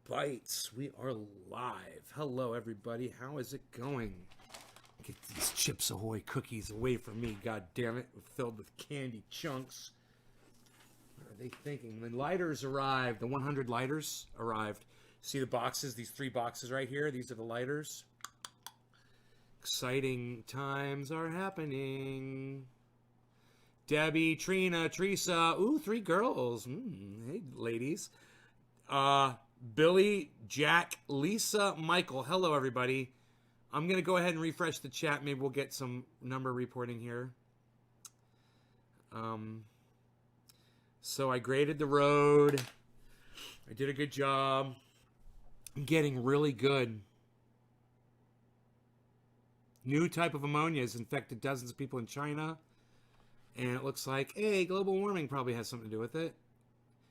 Bites. We are live. Hello, everybody. How is it going? Get these Chips Ahoy cookies away from me. God damn it. We're filled with candy chunks. What are they thinking? The lighters arrived. The 100 lighters arrived. See the boxes? These 3 boxes right here? These are the lighters. Exciting times are happening. Debbie, Trina, Teresa. Ooh, 3 girls. Hey, ladies. Billy, Jack, Lisa, Michael. Hello, everybody. I'm going to go ahead and refresh the chat. Maybe we'll get some number reporting here. So I graded the road. I did a good job. I'm getting really good. New type of ammonia has infected dozens of people in China. And it looks like, hey, global warming probably has something to do with it.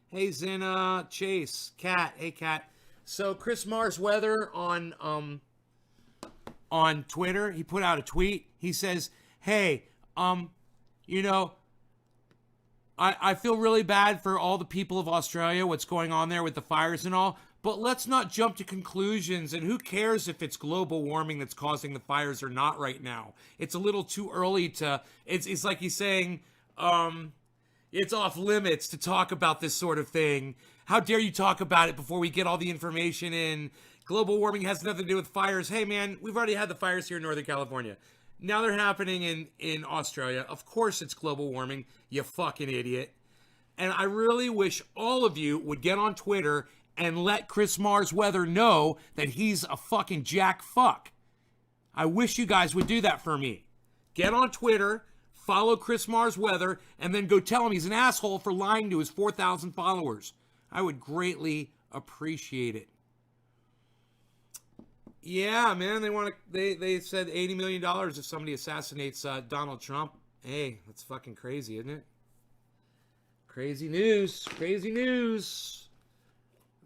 Hey, Zena, Chase, Kat. Hey, Kat. So Chris Mars Weather on Twitter, he put out a tweet. He says, hey, you know, I feel really bad for all the people of Australia, what's going on there with the fires and all, but let's not jump to conclusions, and who cares if it's global warming that's causing the fires or not right now. It's a little too early to, it's like he's saying, it's off limits to talk about this sort of thing. How dare you talk about it before we get all the information in? Global warming has nothing to do with fires. Hey, man, we've already had the fires here in Northern California. Now they're happening in Australia. Of course it's global warming, you fucking idiot. And I really wish all of you would get on Twitter and let Chris Mars Weather know that he's a fucking jack fuck. I wish you guys would do that for me. Get on Twitter, follow Chris Mars Weather, and then go tell him he's an asshole for lying to his 4,000 followers. I would greatly appreciate it. Yeah, man, they said $80 million if somebody assassinates Donald Trump. Hey, that's fucking crazy, isn't it? Crazy news. Crazy news.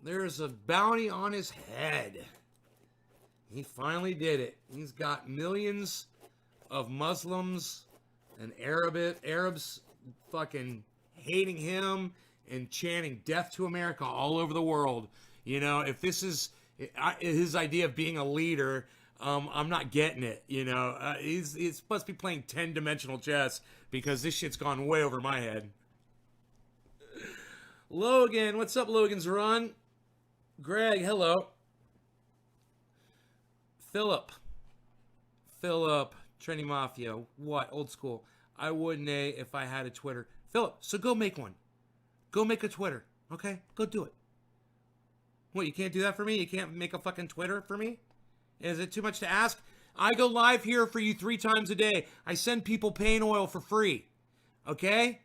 There's a bounty on his head. He finally did it. He's got millions of Muslims and Arabs fucking hating him and chanting death to America all over the world. You know, if this is his idea of being a leader, I'm not getting it. You know, he's supposed to be playing 10-dimensional chess because this shit's gone way over my head. Logan, what's up, Logan's Run? Greg, hello. Philip, Trini Mafia, what? Old school. I wouldn't if I had a Twitter. Philip, so go make one. Go make a Twitter, okay? Go do it. What, you can't do that for me? You can't make a fucking Twitter for me? Is it too much to ask? I go live here for you 3 times a day. I send people pain oil for free, okay?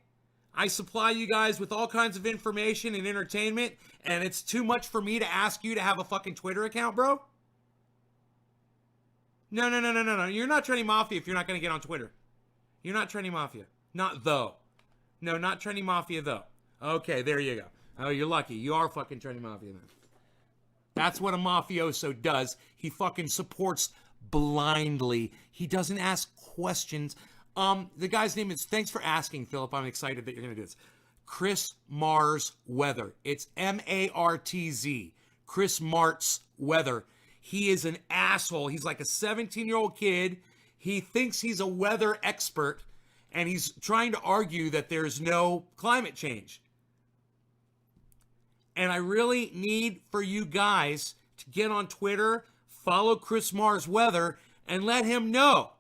I supply you guys with all kinds of information and entertainment, and it's too much for me to ask you to have a fucking Twitter account, bro? No. You're not Trendy Mafia if you're not going to get on Twitter. You're not Trendy Mafia. Not though. No, not Trendy Mafia though. Okay, there you go. Oh, you're lucky. You are fucking Trendy Mafia then. That's what a mafioso does. He fucking supports blindly. He doesn't ask questions. The guy's name is, thanks for asking, Philip. I'm excited that you're going to do this. Chris Mars Weather. It's M-A-R-T-Z. Chris Martz Weather. He is an asshole. He's like a 17-year-old kid. He thinks he's a weather expert, and he's trying to argue that there's no climate change. And I really need for you guys to get on Twitter, follow Chris Mars Weather, and let him know.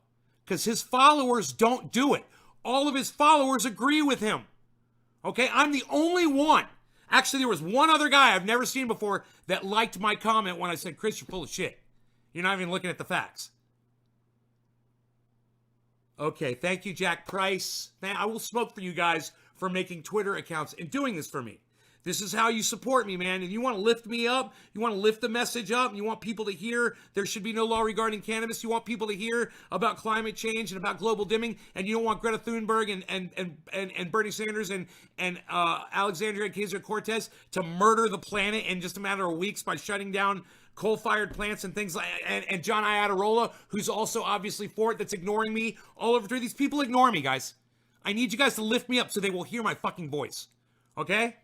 Because his followers don't do it. All of his followers agree with him. Okay, I'm the only one. Actually, there was one other guy I've never seen before that liked my comment when I said, Chris, you're full of shit. You're not even looking at the facts. Okay, thank you, Jack Price. I will smoke for you guys for making Twitter accounts and doing this for me. This is how you support me, man. And you want to lift me up, you want to lift the message up, and you want people to hear there should be no law regarding cannabis. You want people to hear about climate change and about global dimming, and you don't want Greta Thunberg and Bernie Sanders and Alexandria Ocasio-Cortez to murder the planet in just a matter of weeks by shutting down coal-fired plants and things like, and John Iadarola, who's also obviously for it, that's ignoring me all over Twitter. These people ignore me, guys. I need you guys to lift me up so they will hear my fucking voice. Okay?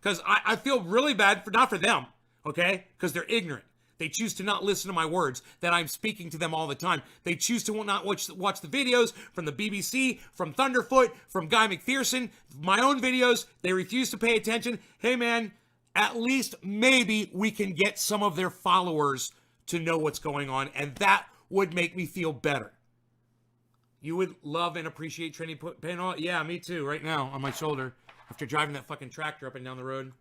Because I feel really bad, not for them, okay? Because they're ignorant. They choose to not listen to my words that I'm speaking to them all the time. They choose to not watch the videos from the BBC, from Thunderfoot, from Guy McPherson, my own videos. They refuse to pay attention. Hey, man, at least maybe we can get some of their followers to know what's going on, and that would make me feel better. You would love and appreciate Trendy putting on. Yeah, me too, right now on my shoulder after driving that fucking tractor up and down the road.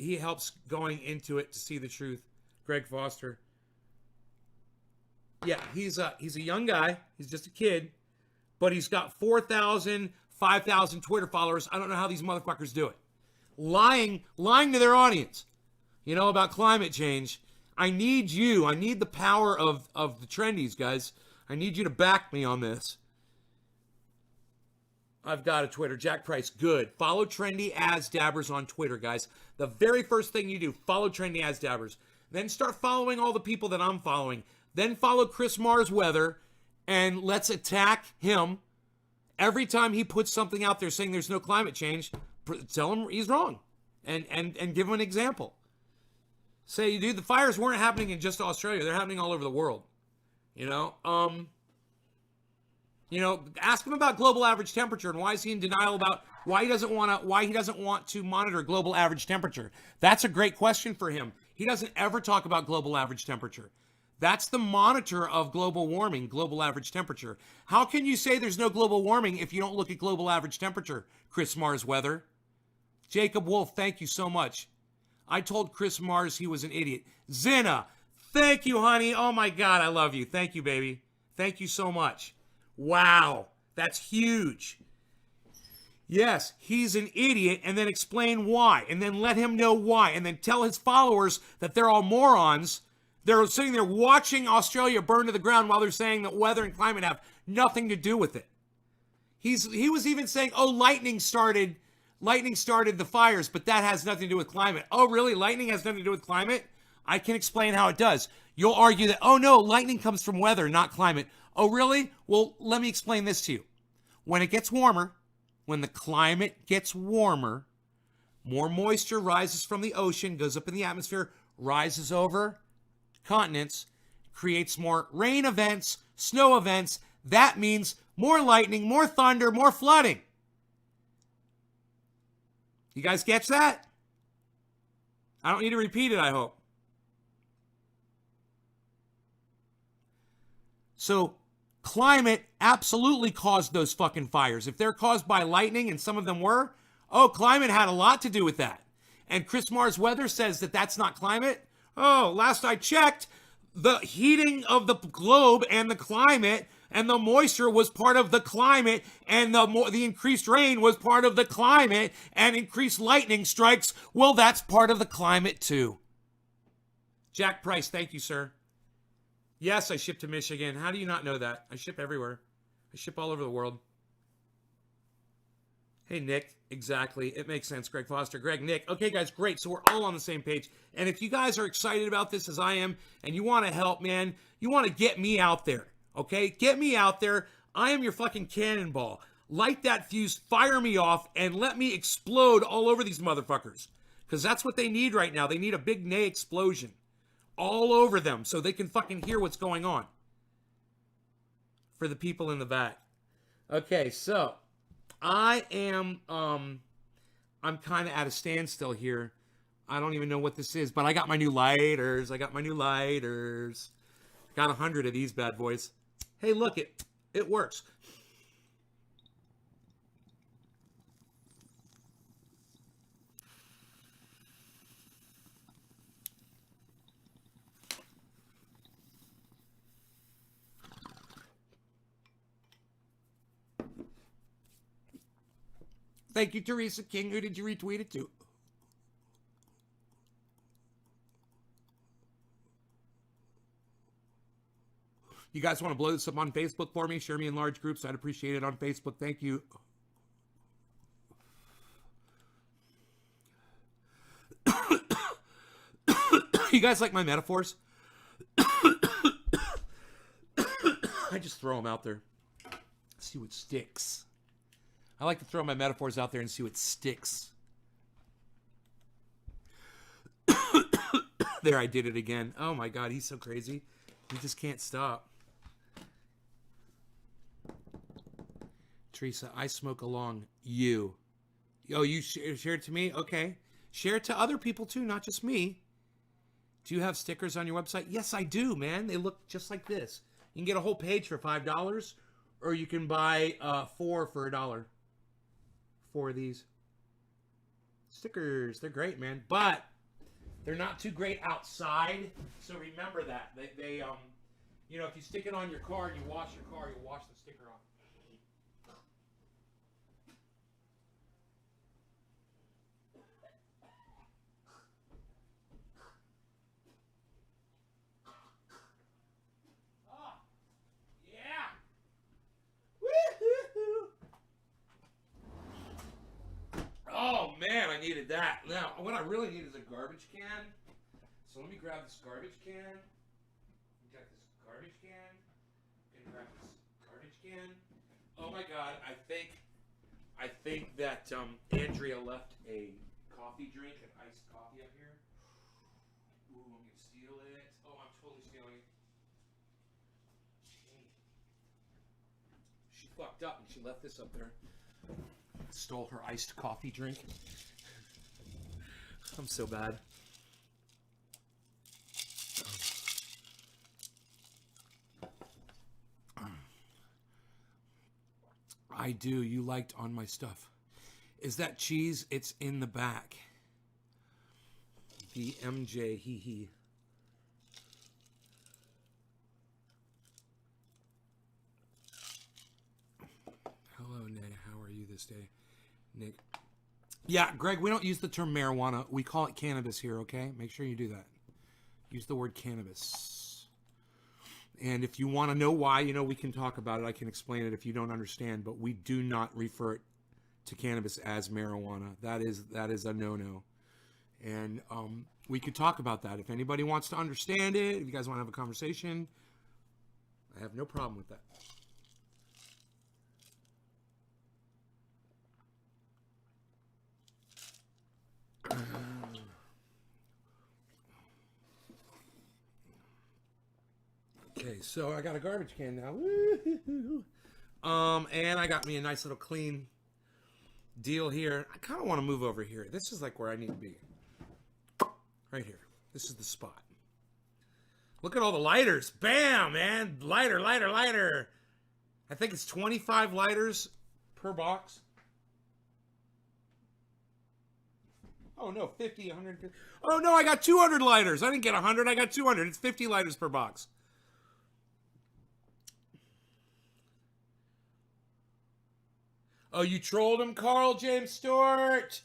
He helps going into it to see the truth. Greg Foster. Yeah, he's a young guy. He's just a kid. But he's got 4,000, 5,000 Twitter followers. I don't know how these motherfuckers do it. Lying to their audience, about climate change. I need you. I need the power of the trendies, guys. I need you to back me on this. I've got a Twitter. Jack Price, good. Follow Trendy as Dabbers on Twitter, guys. The very first thing you do, follow Trendy as Dabbers. Then start following all the people that I'm following. Then follow Chris Mars Weather, and let's attack him. Every time he puts something out there saying there's no climate change, tell him he's wrong, and give him an example. Say, dude, the fires weren't happening in just Australia; they're happening all over the world. Ask him about global average temperature and why is he in denial about why he doesn't want to monitor global average temperature. That's a great question for him. He doesn't ever talk about global average temperature. That's the monitor of global warming, global average temperature. How can you say there's no global warming if you don't look at global average temperature, Chris Mars Weather? Jacob Wolf, thank you so much. I told Chris Mars he was an idiot. Zina, thank you, honey. Oh my God, I love you. Thank you, baby. Thank you so much. Wow, that's huge. Yes, he's an idiot, and then explain why, and then let him know why, and then tell his followers that they're all morons. They're sitting there watching Australia burn to the ground while they're saying that weather and climate have nothing to do with it. He was even saying, oh, lightning started the fires, but that has nothing to do with climate. Oh, really? Lightning has nothing to do with climate? I can explain how it does. You'll argue that, oh, no, lightning comes from weather, not climate. Oh, really? Well, let me explain this to you. When it gets warmer, when the climate gets warmer, more moisture rises from the ocean, goes up in the atmosphere, rises over continents, creates more rain events, snow events. That means more lightning, more thunder, more flooding. You guys catch that? I don't need to repeat it, I hope. So, climate absolutely caused those fucking fires. If they're caused by lightning, and some of them were, climate had a lot to do with that. And Chris Mars Weather says that that's not climate. Oh, last I checked, the heating of the globe and the climate and the moisture was part of the climate, and the increased rain was part of the climate, and increased lightning strikes, well, that's part of the climate too. Jack Price, thank you, sir. Yes, I ship to Michigan. How do you not know that? I ship everywhere. I ship all over the world. Hey, Nick. Exactly. It makes sense. Greg Foster. Greg, Nick. Okay, guys, great. So we're all on the same page. And if you guys are excited about this as I am, and you want to help, man, you want to get me out there, okay? Get me out there. I am your fucking cannonball. Light that fuse, fire me off, and let me explode all over these motherfuckers. Because that's what they need right now. They need a big nay explosion all over them so they can fucking hear what's going on. For the people in the back. Okay, so I am, I'm kind of at a standstill here. I don't even know what this is, but I got my new lighters. Got 100 of these bad boys. Hey, look, it works. Thank you, Teresa King. Who did you retweet it to? You guys want to blow this up on Facebook for me? Share me in large groups. I'd appreciate it on Facebook. Thank you. You guys like my metaphors? I just throw them out there. See what sticks. I like to throw my metaphors out there and see what sticks. There, I did it again. Oh my God, he's so crazy. He just can't stop. Teresa, I smoke along you. Oh, you share it to me? Okay. Share it to other people too, not just me. Do you have stickers on your website? Yes, I do, man. They look just like this. You can get a whole page for $5, or you can buy 4 for $1. 4 of these stickers. They're great, man. But they're not too great outside. So remember that. They you know, if you stick it on your car and you wash your car, you'll wash the sticker off. Oh man, I needed that. Now, what I really need is a garbage can. So let me grab this garbage can. We got this garbage can. Gonna grab this garbage can. Oh my God, I think that Andrea left a coffee drink, an iced coffee up here. Ooh, I'm gonna steal it. Oh, I'm totally stealing it. She fucked up and she left this up there. Stole her iced coffee drink. I'm so bad. I do. You liked on my stuff. Is that cheese? It's in the back. The MJ, he. Hello, Ned. How are you this day? Nick. Yeah, Greg, we don't use the term marijuana. We call it cannabis here, okay? Make sure you do that. Use the word cannabis. And if you want to know why, you know, we can talk about it. I can explain it if you don't understand, but we do not refer it to cannabis as marijuana. That is a no-no. And we could talk about that. If anybody wants to understand it, if you guys want to have a conversation, I have no problem with that. Okay, so I got a garbage can now. Woo-hoo-hoo. And I got me a nice little clean deal here. I kind of want to move over here. This is like where I need to be. Right here. This is the spot. Look at all the lighters. Bam, man. Lighter, lighter, lighter. I think it's 25 lighters per box. Oh, no, 50, 150. Oh, no, I got 200 lighters. I didn't get 100. I got 200. It's 50 lighters per box. Oh, you trolled him, Carl James Stewart.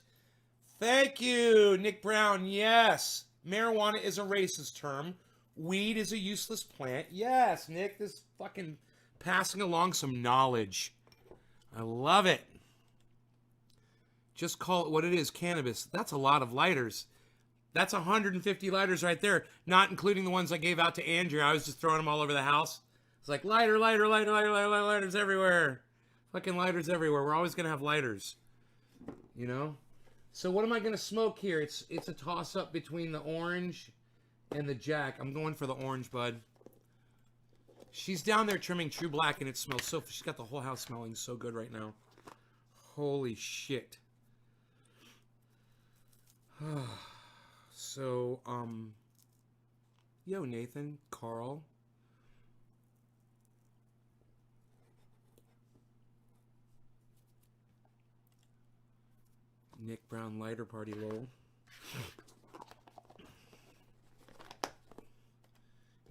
Thank you, Nick Brown. Yes, marijuana is a racist term. Weed is a useless plant. Yes, Nick, this fucking passing along some knowledge. I love it. Just call it what it is, cannabis. That's a lot of lighters. That's 150 lighters right there, not including the ones I gave out to Andrea. I was just throwing them all over the house. It's like lighter, lighter, lighter, lighter, lighter, lighter, lighters everywhere. Fucking lighters everywhere. We're always going to have lighters. You know? So what am I going to smoke here? It's a toss-up between the orange and the Jack. I'm going for the orange, bud. She's down there trimming True Black, and it smells so... She's got the whole house smelling so good right now. Holy shit. So, yo, Nathan, Carl. Nick Brown lighter party, lol.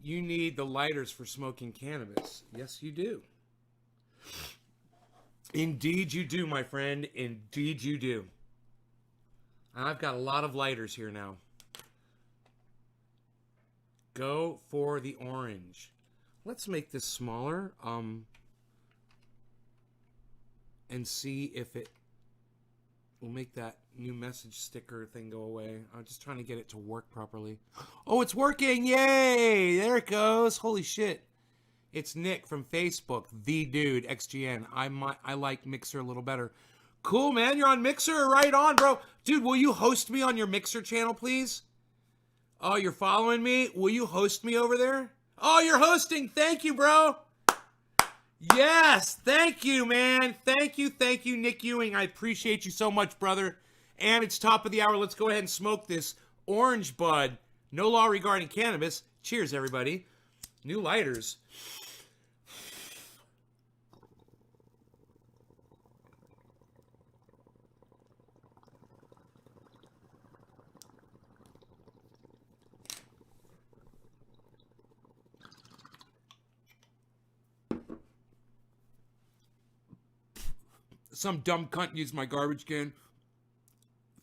You need the lighters for smoking cannabis. Yes, you do. Indeed you do, my friend. Indeed you do. I've got a lot of lighters here now. Go for the orange. Let's make this smaller. And see if it will make that new message sticker thing go away. I'm just trying to get it to work properly. Oh, it's working! Yay! There it goes. Holy shit. It's Nick from Facebook, the dude, XGN. I like Mixer a little better. Cool, man. You're on Mixer. Right on, bro. Dude, will you host me on your Mixer channel, please? Oh, you're following me? Will you host me over there? Oh, you're hosting. Thank you, bro. Yes. Thank you, man. Thank you, Nick Ewing. I appreciate you so much, brother. And it's top of the hour. Let's go ahead and smoke this orange bud. No law regarding cannabis. Cheers, everybody. New lighters. Some dumb cunt used my garbage can,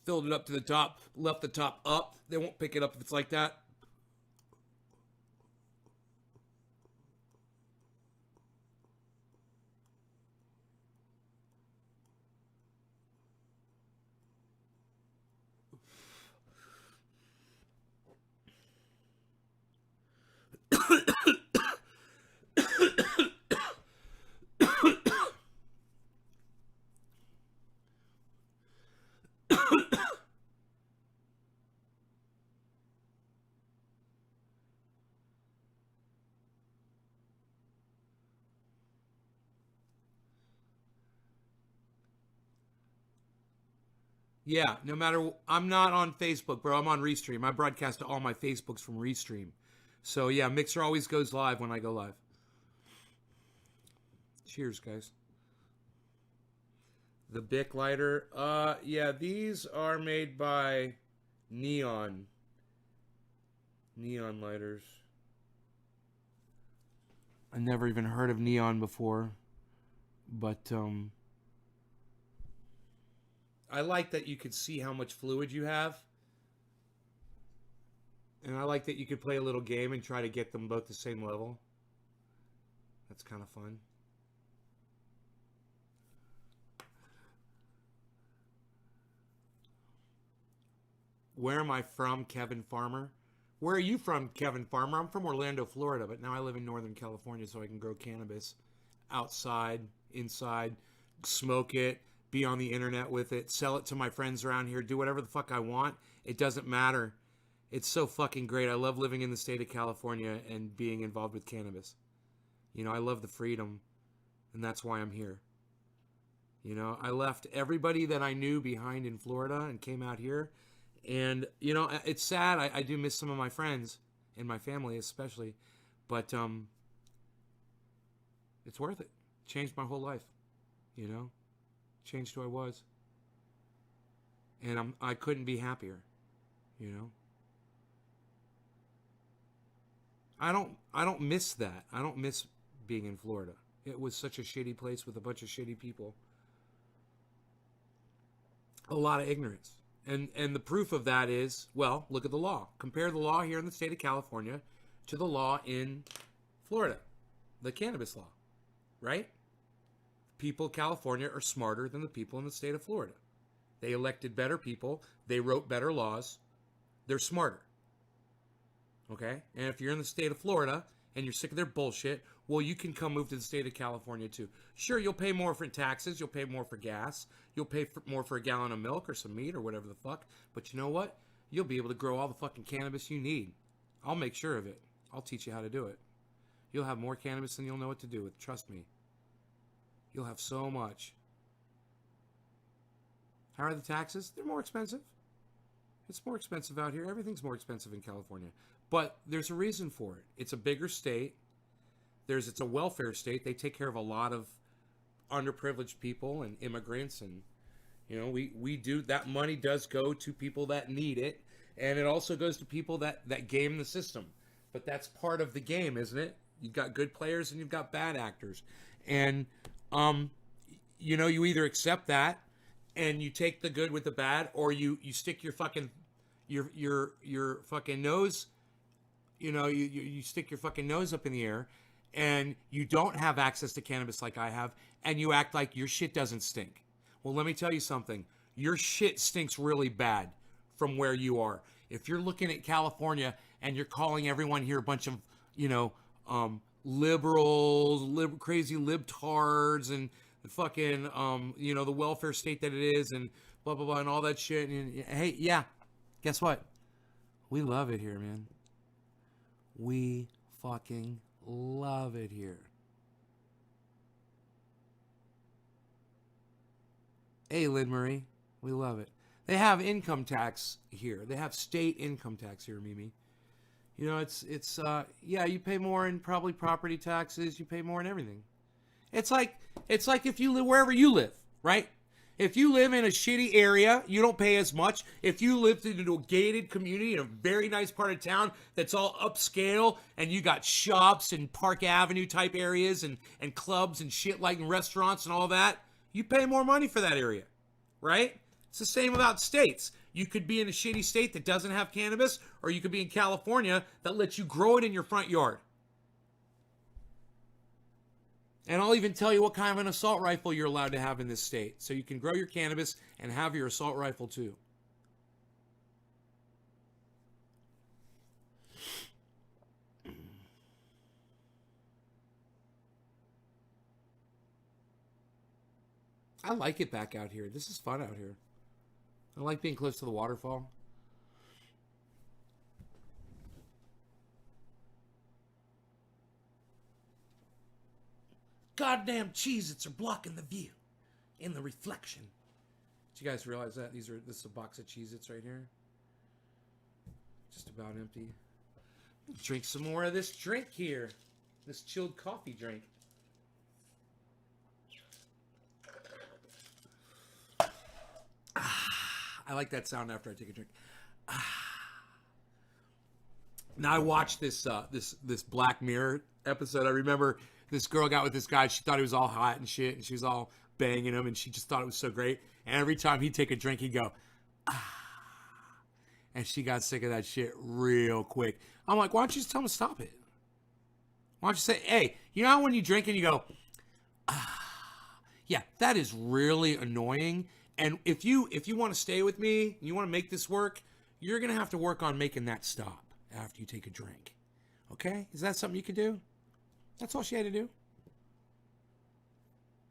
filled it up to the top, left the top up. They won't pick it up if it's like that. Yeah, no matter. I'm not on Facebook, bro. I'm on Restream. I broadcast to all my Facebooks from Restream. So yeah, Mixer always goes live when I go live. Cheers, guys. The Bic lighter. Yeah, these are made by Neon. Neon lighters. I never even heard of Neon before, but I like that you could see how much fluid you have. And I like that you could play a little game and try to get them both the same level. That's kind of fun. Where am I from, Kevin Farmer? Where are you from, Kevin Farmer? I'm from Orlando, Florida, but now I live in Northern California so I can grow cannabis outside, inside, smoke it, be on the internet with it, sell it to my friends around here, do whatever the fuck I want. It doesn't matter. It's so fucking great. I love living in the state of California and being involved with cannabis. You know, I love the freedom, and that's why I'm here. You know, I left everybody that I knew behind in Florida and came out here. And, you know, it's sad. I do miss some of my friends and my family especially. But it's worth it. Changed my whole life, you know. Changed who I was. And I couldn't be happier, you know. I don't miss that. I don't miss being in Florida. It was such a shitty place with a bunch of shitty people. A lot of ignorance. And the proof of that is, well, look at the law. Compare the law here in the state of California to the law in Florida, the cannabis law, right? People in California are smarter than the people in the state of Florida. They elected better people. They wrote better laws. They're smarter. Okay? And if you're in the state of Florida and you're sick of their bullshit, well, you can come move to the state of California too. Sure, you'll pay more for taxes. You'll pay more for gas. You'll pay more for a gallon of milk or some meat or whatever the fuck. But you know what? You'll be able to grow all the fucking cannabis you need. I'll make sure of it. I'll teach you how to do it. You'll have more cannabis than you'll know what to do with. Trust me. You'll have so much. How are the taxes? They're more expensive. It's more expensive out here. Everything's more expensive in California. But there's a reason for it. It's a bigger state. It's a welfare state. They take care of a lot of underprivileged people and immigrants, and you know, we do that. Money does go to people that need it, and it also goes to people that game the system. But that's part of the game, isn't it? You've got good players and you've got bad actors, and you know, you either accept that and you take the good with the bad, or you stick your fucking your fucking nose, you know, you stick your fucking nose up in the air, and you don't have access to cannabis like I have, and you act like your shit doesn't stink. Well, let me tell you something. Your shit stinks really bad from where you are. If you're looking at California and you're calling everyone here a bunch of, you know, liberals, crazy libtards, and the fucking, you know, the welfare state that it is, and blah, blah, blah, and all that shit. And hey, yeah, guess what? We love it here, man. We fucking love it here. Hey, Lynn Marie. We love it. They have income tax here. They have state income tax here, Mimi. You know, yeah, you pay more in probably property taxes. You pay more in everything. It's like if you live wherever you live, right? If you live in a shitty area, you don't pay as much. If you live in a gated community in a very nice part of town that's all upscale and you got shops and Park Avenue type areas and clubs and shit like and restaurants and all that, you pay more money for that area, right? It's the same about states. You could be in a shitty state that doesn't have cannabis, or you could be in California that lets you grow it in your front yard. And I'll even tell you what kind of an assault rifle you're allowed to have in this state. So you can grow your cannabis and have your assault rifle too. I like it back out here. This is fun out here. I like being close to the waterfall. Goddamn Cheez-Its are blocking the view in the reflection. Did you guys realize that? This is a box of Cheez-Its right here. Just about empty. Drink some more of this drink here. This chilled coffee drink. I like that sound after I take a drink. Now I watched this Black Mirror episode. I remember this girl got with this guy. She thought he was all hot and shit, and she was all banging him, and she just thought it was so great. And every time he'd take a drink, he'd go, ah. And she got sick of that shit real quick. I'm like, why don't you just tell him to stop it? Why don't you say, hey, you know how when you drink and you go, ah, yeah, that is really annoying. And if you want to stay with me, and you want to make this work, you're going to have to work on making that stop after you take a drink. Okay? Is that something you could do? That's all she had to do.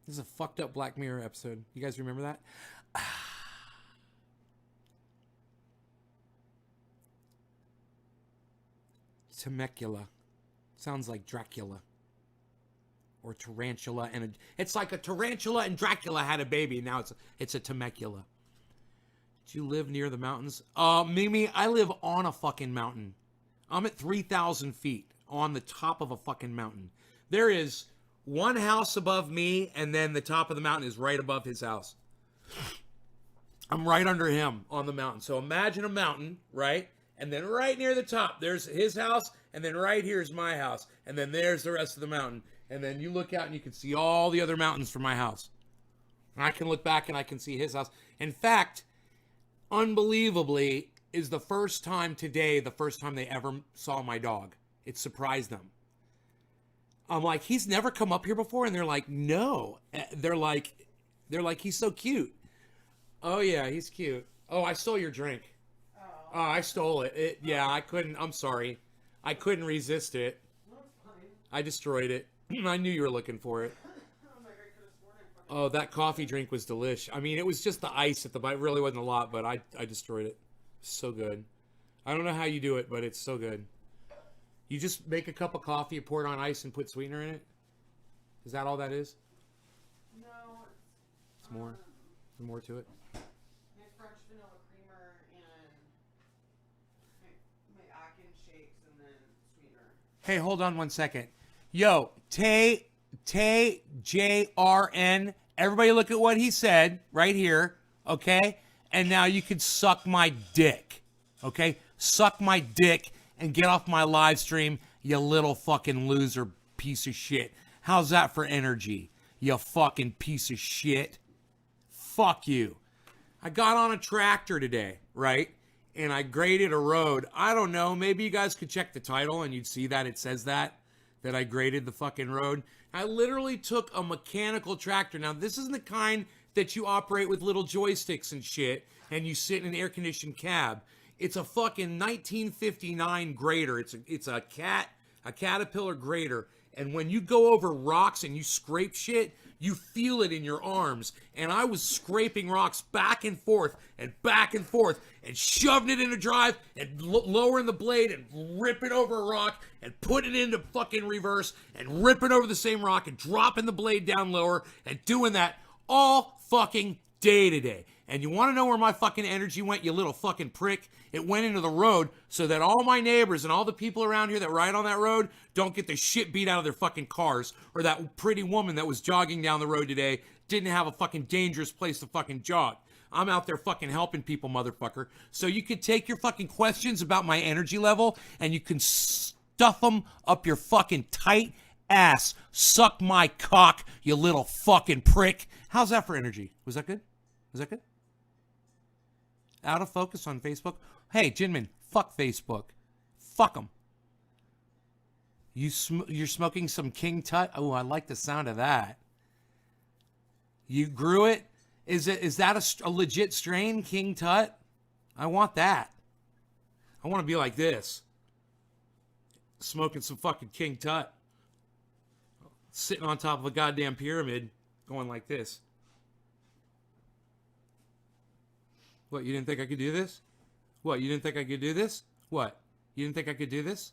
This is a fucked up Black Mirror episode. You guys remember that? Temecula. Sounds like Dracula. Or tarantula. And it's like a tarantula and Dracula had a baby. And now it's a Temecula. Do you live near the mountains? Mimi, I live on a fucking mountain. I'm at 3,000 feet on the top of a fucking mountain. There is one house above me, and then the top of the mountain is right above his house. I'm right under him on the mountain. So imagine a mountain, right? And then right near the top, there's his house, and then right here is my house. And then there's the rest of the mountain. And then you look out and you can see all the other mountains from my house. And I can look back and I can see his house. In fact, unbelievably, is the first time today, the first time they ever saw my dog. It surprised them. I'm like, he's never come up here before? And they're like, no. They're like, he's so cute. Oh, yeah, he's cute. Oh, I stole your drink. Oh, I stole it. Yeah, I couldn't. I'm sorry. I couldn't resist it. I destroyed it. I knew you were looking for it. Oh, that coffee drink was delish. I mean, it was just the ice at the bottom. It really wasn't a lot, but I destroyed it. So good. I don't know how you do it, but it's so good. You just make a cup of coffee, you pour it on ice, and put sweetener in it? Is that all that is? No. It's more? There's more to it? My French vanilla creamer and my Atkins shakes and then sweetener. Hey, hold on 1 second. Yo, Tay JRN. Everybody look at what he said right here, okay? And now you can suck my dick, okay? Suck my dick and get off my live stream, you little fucking loser piece of shit. How's that for energy, you fucking piece of shit? Fuck you. I got on a tractor today, right? And I graded a road. I don't know, maybe you guys could check the title and you'd see that it says that I graded the fucking road. I literally took a mechanical tractor. Now, this isn't the kind that you operate with little joysticks and shit and you sit in an air-conditioned cab. It's a fucking 1959 grader. It's a Caterpillar grader, And when you go over rocks and you scrape shit, you feel it in your arms. And I was scraping rocks back and forth and shoving it in a drive and lowering the blade and ripping over a rock and putting it into fucking reverse and ripping over the same rock and dropping the blade down lower and doing that all fucking day today. And you want to know where my fucking energy went, you little fucking prick? It went into the road so that all my neighbors and all the people around here that ride on that road don't get the shit beat out of their fucking cars, or that pretty woman that was jogging down the road today didn't have a fucking dangerous place to fucking jog. I'm out there fucking helping people, motherfucker. So you can take your fucking questions about my energy level and you can stuff them up your fucking tight ass. Suck my cock, you little fucking prick. How's that for energy? Was that good? Was that good? Out of focus on Facebook? Hey, Jinmin, fuck Facebook. Fuck them. You're smoking some King Tut? Oh, I like the sound of that. You grew it? Is that a legit strain, King Tut? I want that. I want to be like this. Smoking some fucking King Tut. Sitting on top of a goddamn pyramid, going like this. What, you didn't think I could do this? What, you didn't think I could do this? What, you didn't think I could do this?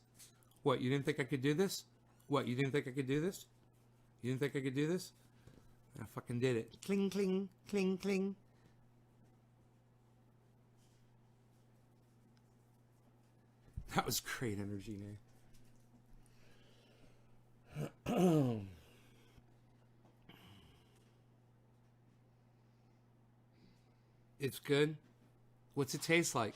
What, you didn't think I could do this? What, you didn't think I could do this? You didn't think I could do this? I fucking did it. Cling, cling, cling, cling. That was great energy, man. It's good. What's it taste like?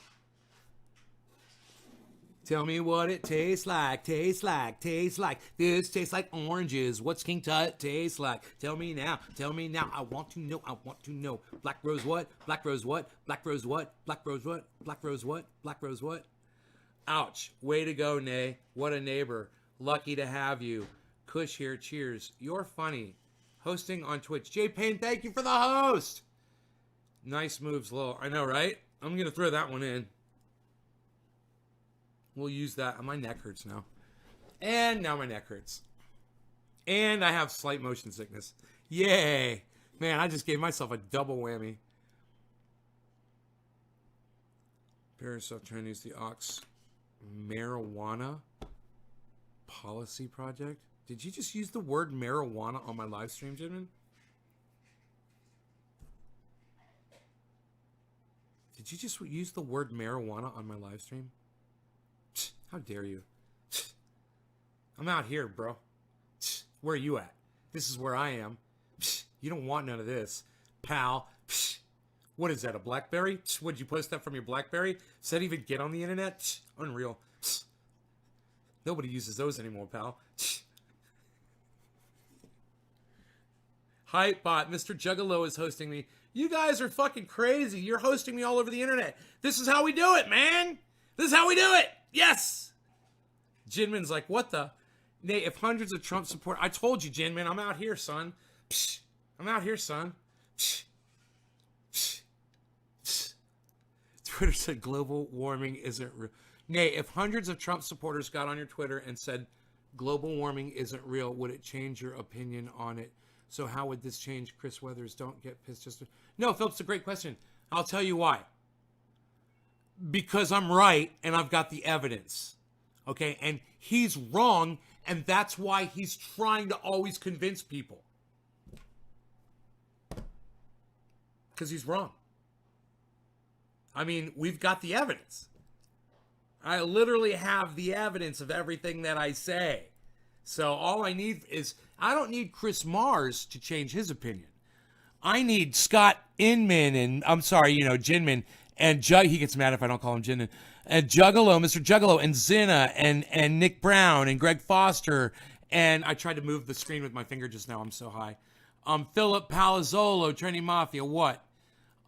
Tell me what it tastes like, tastes like, tastes like. This tastes like oranges. What's King Tut taste like? Tell me now, I want to know, I want to know. Black rose what? Black rose what? Black rose what? Black rose what? Black rose what? Black rose what? Ouch. Way to go, Nay. What a neighbor. Lucky to have you. Kush here, cheers. You're funny. Hosting on Twitch. Jay Payne, thank you for the host. Nice moves, Lowell. I know, right? I'm going to throw that one in. We'll use that. My neck hurts now. And now my neck hurts. And I have slight motion sickness. Yay. Man, I just gave myself a double whammy. Parasol trying to use the Ox marijuana policy project. Did you just use the word marijuana on my live stream, gentlemen? Did you just use the word marijuana on my live stream? How dare you? I'm out here, bro. Where are you at? This is where I am. You don't want none of this, pal. What is that, a BlackBerry? Would you post that from your BlackBerry? Does that even get on the internet? Unreal. Nobody uses those anymore, pal. Hypebot, Mr. Juggalo is hosting me. You guys are fucking crazy. You're hosting me all over the internet. This is how we do it, man. This is how we do it. Yes. Jinmin's like, what the? Nate, if hundreds of Trump support... I told you, Jinmin, I'm out here, son. I'm out here, son. Twitter said global warming isn't real. Nate, if hundreds of Trump supporters got on your Twitter and said global warming isn't real, would it change your opinion on it? So how would this change Chris Weathers? Don't get pissed. No, Philip's a great question. I'll tell you why. Because I'm right and I've got the evidence. Okay? And he's wrong, and that's why he's trying to always convince people. Because he's wrong. I mean, we've got the evidence. I literally have the evidence of everything that I say. So all I need is, I don't need Chris Mars to change his opinion. I need Scott Inman and, I'm sorry, Jinmin, and he gets mad if I don't call him Jinmin, and Juggalo, Mr. Juggalo, and Zinna, and Nick Brown, and Greg Foster, and I tried to move the screen with my finger just now, I'm so high. Philip Palazzolo, Trendy Mafia, what?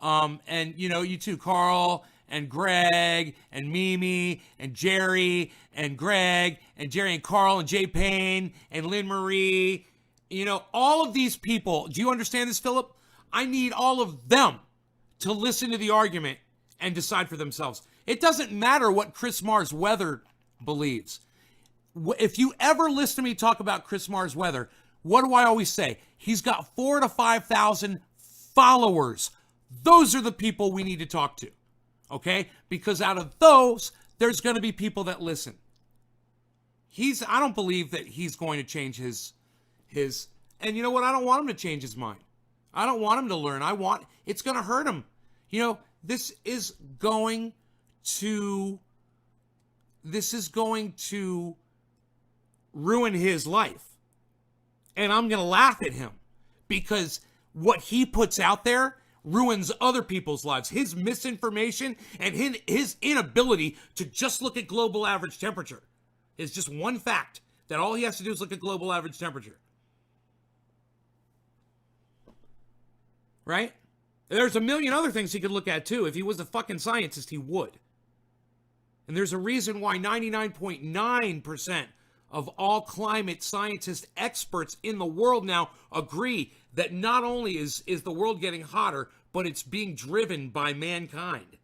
And, you too, Carl, and Greg, and Mimi, and Jerry, and Greg, and Jerry and Carl, and Jay Payne, and Lynn Marie. All of these people, do you understand this, Philip? I need all of them to listen to the argument and decide for themselves. It doesn't matter what Chris Mars Weather believes. if you ever listen to me talk about Chris Mars weather, what do I always say? He's got 4,000 to 5,000 followers. Those are the people we need to talk to, okay? Because out of those, there's going to be people that listen. I don't believe that he's going to change his, and you know what? I don't want him to change his mind. I don't want him to learn. It's going to hurt him. You know, this is going to ruin his life. And I'm going to laugh at him because what he puts out there ruins other people's lives. His misinformation and his inability to just look at global average temperature is just one fact that all he has to do is look at global average temperature. Right? There's a million other things he could look at too. If he was a fucking scientist, he would. And there's a reason why 99.9% of all climate scientist experts in the world now agree that not only is the world getting hotter, but it's being driven by mankind.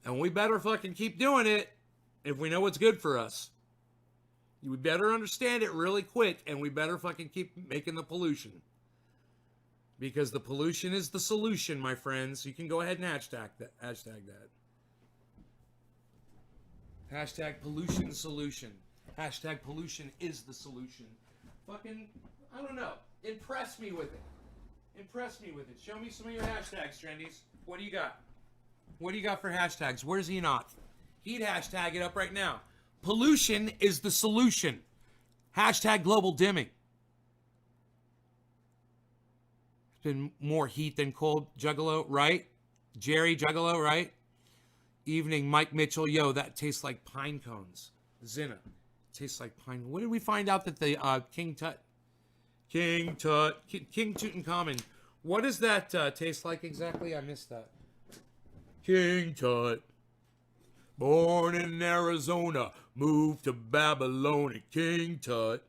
And we better fucking keep doing it if we know what's good for us. We better understand it really quick, and we better fucking keep making the pollution. Because the pollution is the solution, my friends. You can go ahead and hashtag that. Hashtag pollution solution. Hashtag pollution is the solution. Fucking, I don't know. Impress me with it. Impress me with it. Show me some of your hashtags, Trendies. What do you got? What do you got for hashtags? Where's Enoch? He'd hashtag it up right now. Pollution is the solution. Hashtag global dimming. It's been more heat than cold. Juggalo, right? Jerry Juggalo, right? Evening, Mike Mitchell. Yo, that tastes like pine cones. Zinna. Tastes like pine. When did we find out that the King Tutankhamun. What does that taste like exactly? I missed that. King Tut. Born in Arizona, moved to Babylon, King Tut.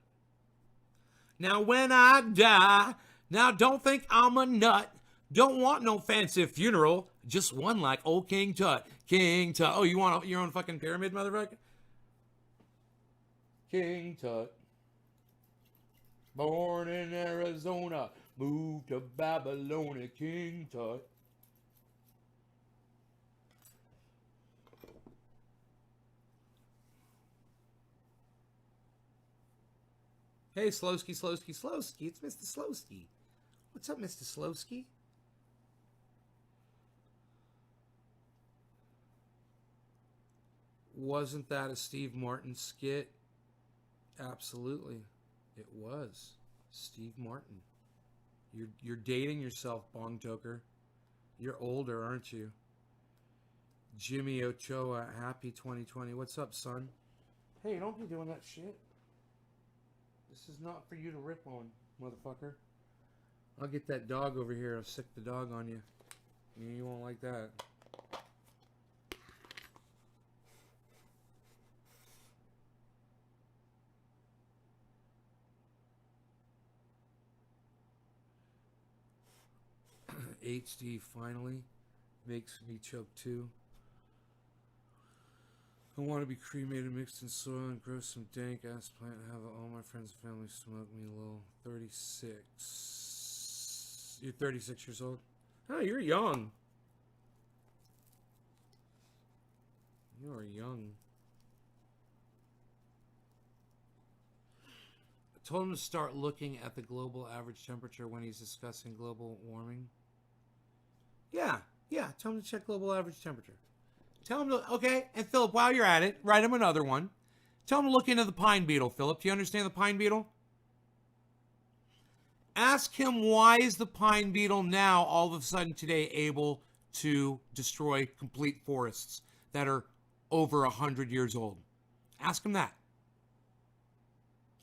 Now when I die, now don't think I'm a nut. Don't want no fancy funeral, just one like old King Tut. King Tut. Oh, you want your own fucking pyramid, motherfucker? King Tut. Born in Arizona, moved to Babylon, King Tut. Hey, Slowski. It's Mr. Slowski. What's up, Mr. Slowski? Wasn't that a Steve Martin skit? Absolutely. It was. Steve Martin. You're dating yourself, Bong Toker. You're older, aren't you? Jimmy Ochoa, happy 2020. What's up, son? Hey, don't be doing that shit. This is not for you to rip on, motherfucker. I'll get that dog over here. I'll sick the dog on you. You won't like that. HD finally makes me choke too. I want to be cremated, mixed in soil, and grow some dank ass plant and have all my friends and family smoke me a little. 36. You're 36 years old? Oh, you're young. You are young. I told him to start looking at the global average temperature when he's discussing global warming. Yeah. Tell him to check global average temperature. Tell him to, okay, and Philip, while you're at it, write him another one. Tell him to look into the pine beetle, Philip. Do you understand the pine beetle? Ask him why is the pine beetle now all of a sudden today able to destroy complete forests that are over 100 years old. Ask him that.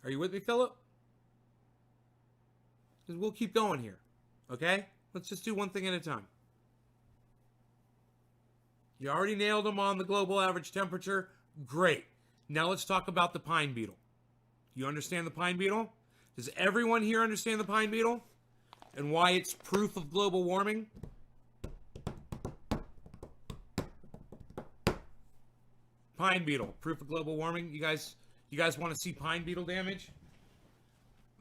Are you with me, Philip? Because we'll keep going here, okay? Let's just do one thing at a time. You already nailed them on the global average temperature. Great. Now let's talk about the pine beetle. You understand the pine beetle? Does everyone here understand the pine beetle? And why it's proof of global warming? Pine beetle, proof of global warming. You guys want to see pine beetle damage?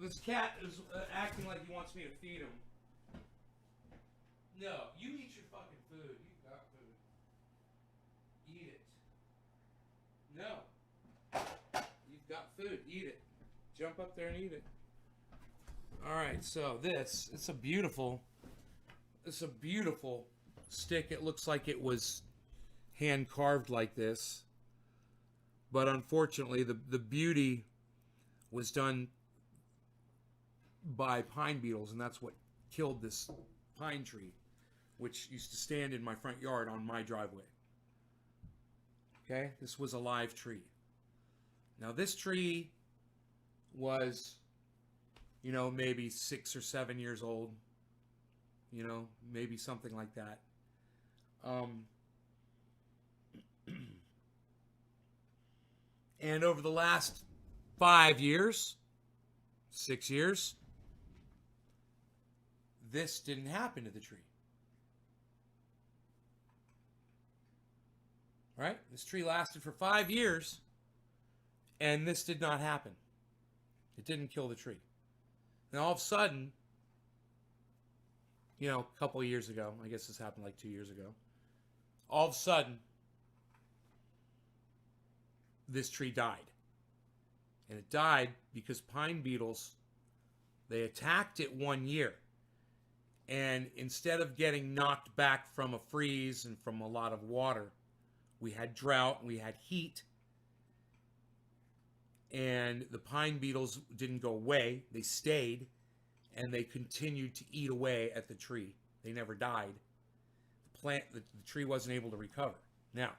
This cat is acting like he wants me to feed him. No, you eat your fucking food. You got food. Eat it. No. You've got food. Eat it. Jump up there and eat it. All right, so it's a beautiful stick. It looks like it was hand carved like this. But unfortunately, the beauty was done by pine beetles, and that's what killed this pine tree, which used to stand in my front yard on my driveway. Okay, this was a live tree. Now this tree was, maybe 6 or 7 years old, maybe something like that. And over the last 5 years, 6 years, this didn't happen to the tree. Right? This tree lasted for 5 years, and this did not happen. It didn't kill the tree. Now, all of a sudden, a couple of years ago, I guess this happened like 2 years ago, all of a sudden, this tree died. And it died because pine beetles, they attacked it 1 year. And instead of getting knocked back from a freeze and from a lot of water, we had drought, we had heat, and the pine beetles didn't go away. They stayed, and they continued to eat away at the tree. They never died. The tree wasn't able to recover. Now,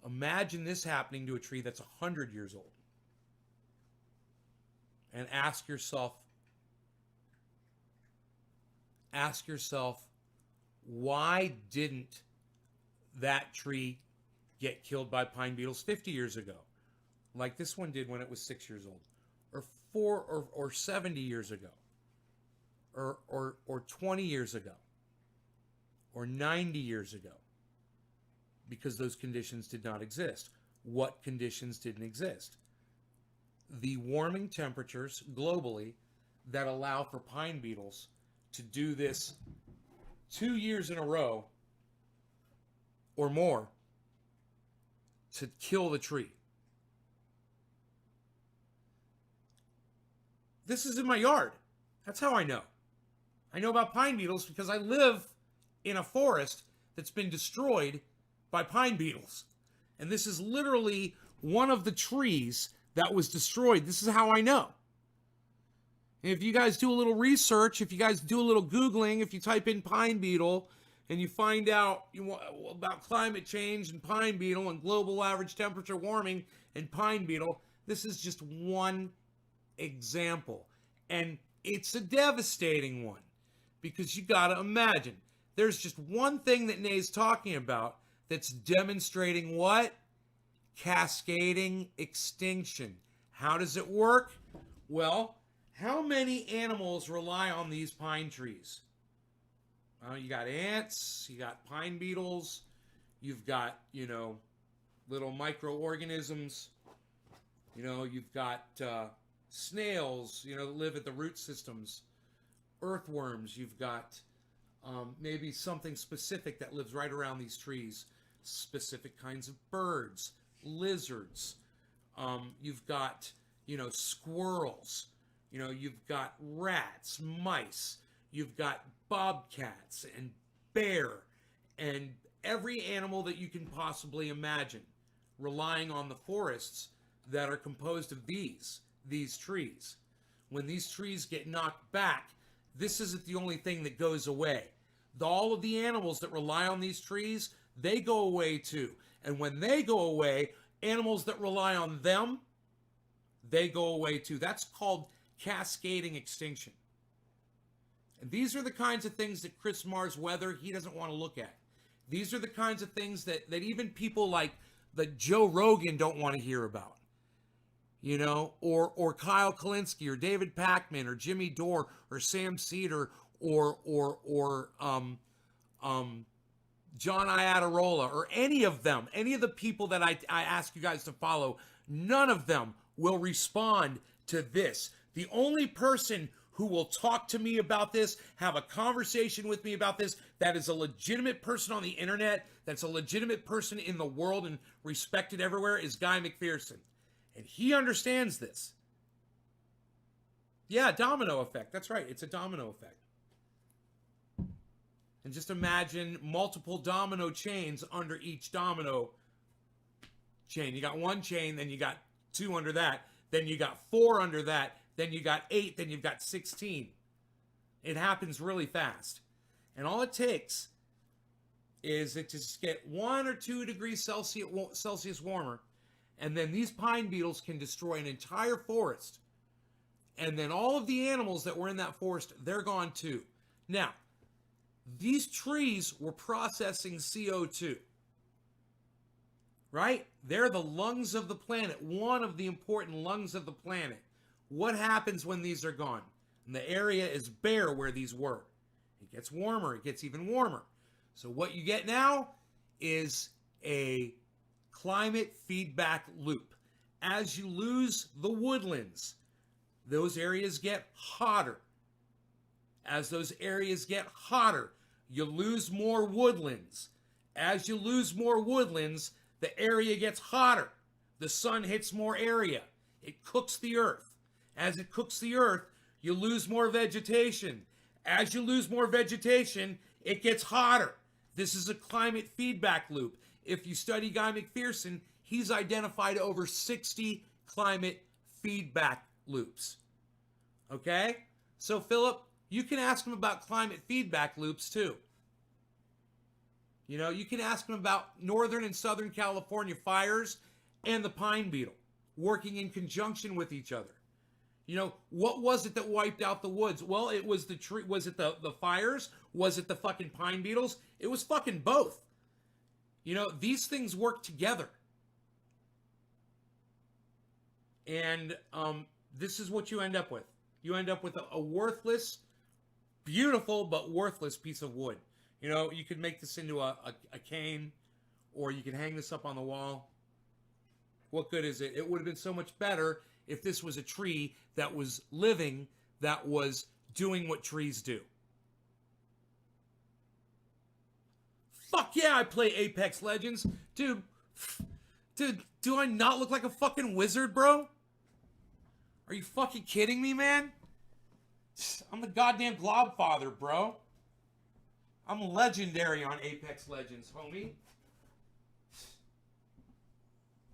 imagine this happening to a tree that's 100 years old. And ask yourself, why didn't that tree get killed by pine beetles 50 years ago? Like this one did when it was 6 years old, or 4 or 70 years ago, or 20 years ago, or 90 years ago, because those conditions did not exist. What conditions didn't exist? The warming temperatures globally that allow for pine beetles to do this 2 years in a row or more to kill the tree. This is in my yard. That's how I know. I know about pine beetles because I live in a forest that's been destroyed by pine beetles. And this is literally one of the trees that was destroyed. This is how I know. And if you guys do a little research, if you guys do a little Googling, if you type in pine beetle and you find out about climate change and pine beetle and global average temperature warming and pine beetle, this is just one example. And it's a devastating one because you got to imagine there's just one thing that Nay's talking about that's demonstrating what? Cascading extinction. How does it work? Well, how many animals rely on these pine trees? Well, you got ants, you got pine beetles, you've got, little microorganisms, you've got snails, that live at the root systems, earthworms, you've got maybe something specific that lives right around these trees, specific kinds of birds, lizards, you've got, squirrels, you've got rats, mice, you've got bobcats and bear and every animal that you can possibly imagine relying on the forests that are composed of these trees. When these trees get knocked back, this isn't the only thing that goes away. All of the animals that rely on these trees, they go away too. And when they go away, animals that rely on them, they go away too. That's called cascading extinction. And these are the kinds of things that Chris Mars Weather, he doesn't want to look at. These are the kinds of things that even people like Joe Rogan don't want to hear about. Or Kyle Kalinske or David Pakman or Jimmy Dore or Sam Cedar or John Iadarola, or any of them, any of the people that I ask you guys to follow, none of them will respond to this. The only person who will talk to me about this, have a conversation with me about this, that is a legitimate person on the internet, that's a legitimate person in the world and respected everywhere, is Guy McPherson. And he understands this. Yeah, domino effect. That's right. It's a domino effect. And just imagine multiple domino chains under each domino chain. You got one chain, then you got 2 under that, then you got 4 under that, then you got 8, then you've got 16. It happens really fast. And all it takes is it to just get 1 or 2 degrees Celsius warmer, and then these pine beetles can destroy an entire forest. And then all of the animals that were in that forest, they're gone too. Now, these trees were processing CO2, right? They're the lungs of the planet, one of the important lungs of the planet. What happens when these are gone? And the area is bare where these were. It gets warmer, it gets even warmer. So what you get now is a climate feedback loop. As you lose the woodlands, those areas get hotter. As those areas get hotter, you lose more woodlands. As you lose more woodlands, the area gets hotter. The sun hits more area. It cooks the earth. As it cooks the earth, you lose more vegetation. As you lose more vegetation, it gets hotter. This is a climate feedback loop. If you study Guy McPherson, he's identified over 60 climate feedback loops. Okay? So, Philip, you can ask him about climate feedback loops too. You know, you can ask him about Northern and Southern California fires and the pine beetle working in conjunction with each other. You know, what was it that wiped out the woods? Well, it was the tree. Was it the fires? Was it the fucking pine beetles? It was fucking both. You know, these things work together. And this is what you end up with. You end up with a worthless, beautiful but worthless piece of wood. You know, you could make this into a cane, or you could hang this up on the wall. What good is it? It would have been so much better if this was a tree that was living, that was doing what trees do. Fuck yeah, I play Apex Legends. Dude, do I not look like a fucking wizard, bro? Are you fucking kidding me, man? I'm the goddamn Globfather, bro. I'm legendary on Apex Legends, homie.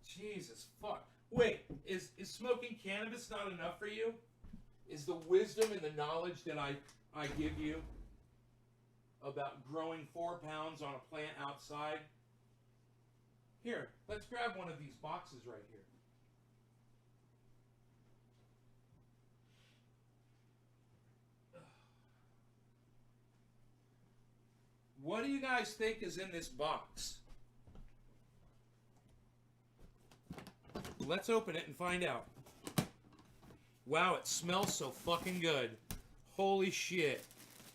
Jesus, fuck. Wait, is smoking cannabis not enough for you? Is the wisdom and the knowledge that I give you about growing 4 pounds on a plant outside? Here, let's grab one of these boxes right here. What do you guys think is in this box? Let's open it and find out. Wow, it smells so fucking good. Holy shit.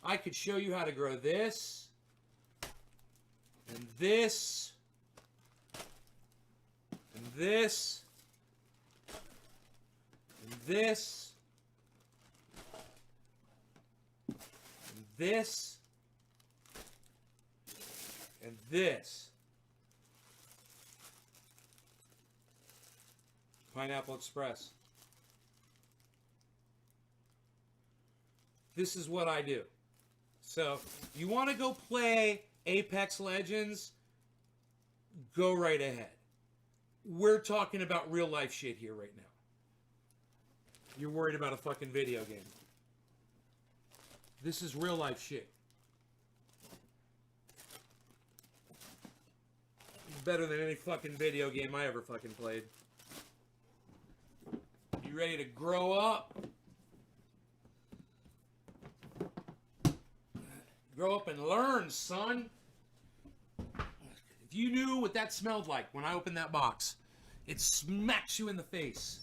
I could show you how to grow this, and this, and this, and this, and this, and this. Pineapple Express. This is what I do. So, you want to go play Apex Legends? Go right ahead. We're talking about real life shit here right now. You're worried about a fucking video game. This is real life shit. It's better than any fucking video game I ever fucking played. You ready to grow up? Grow up and learn, son. If you knew what that smelled like when I opened that box, it smacks you in the face.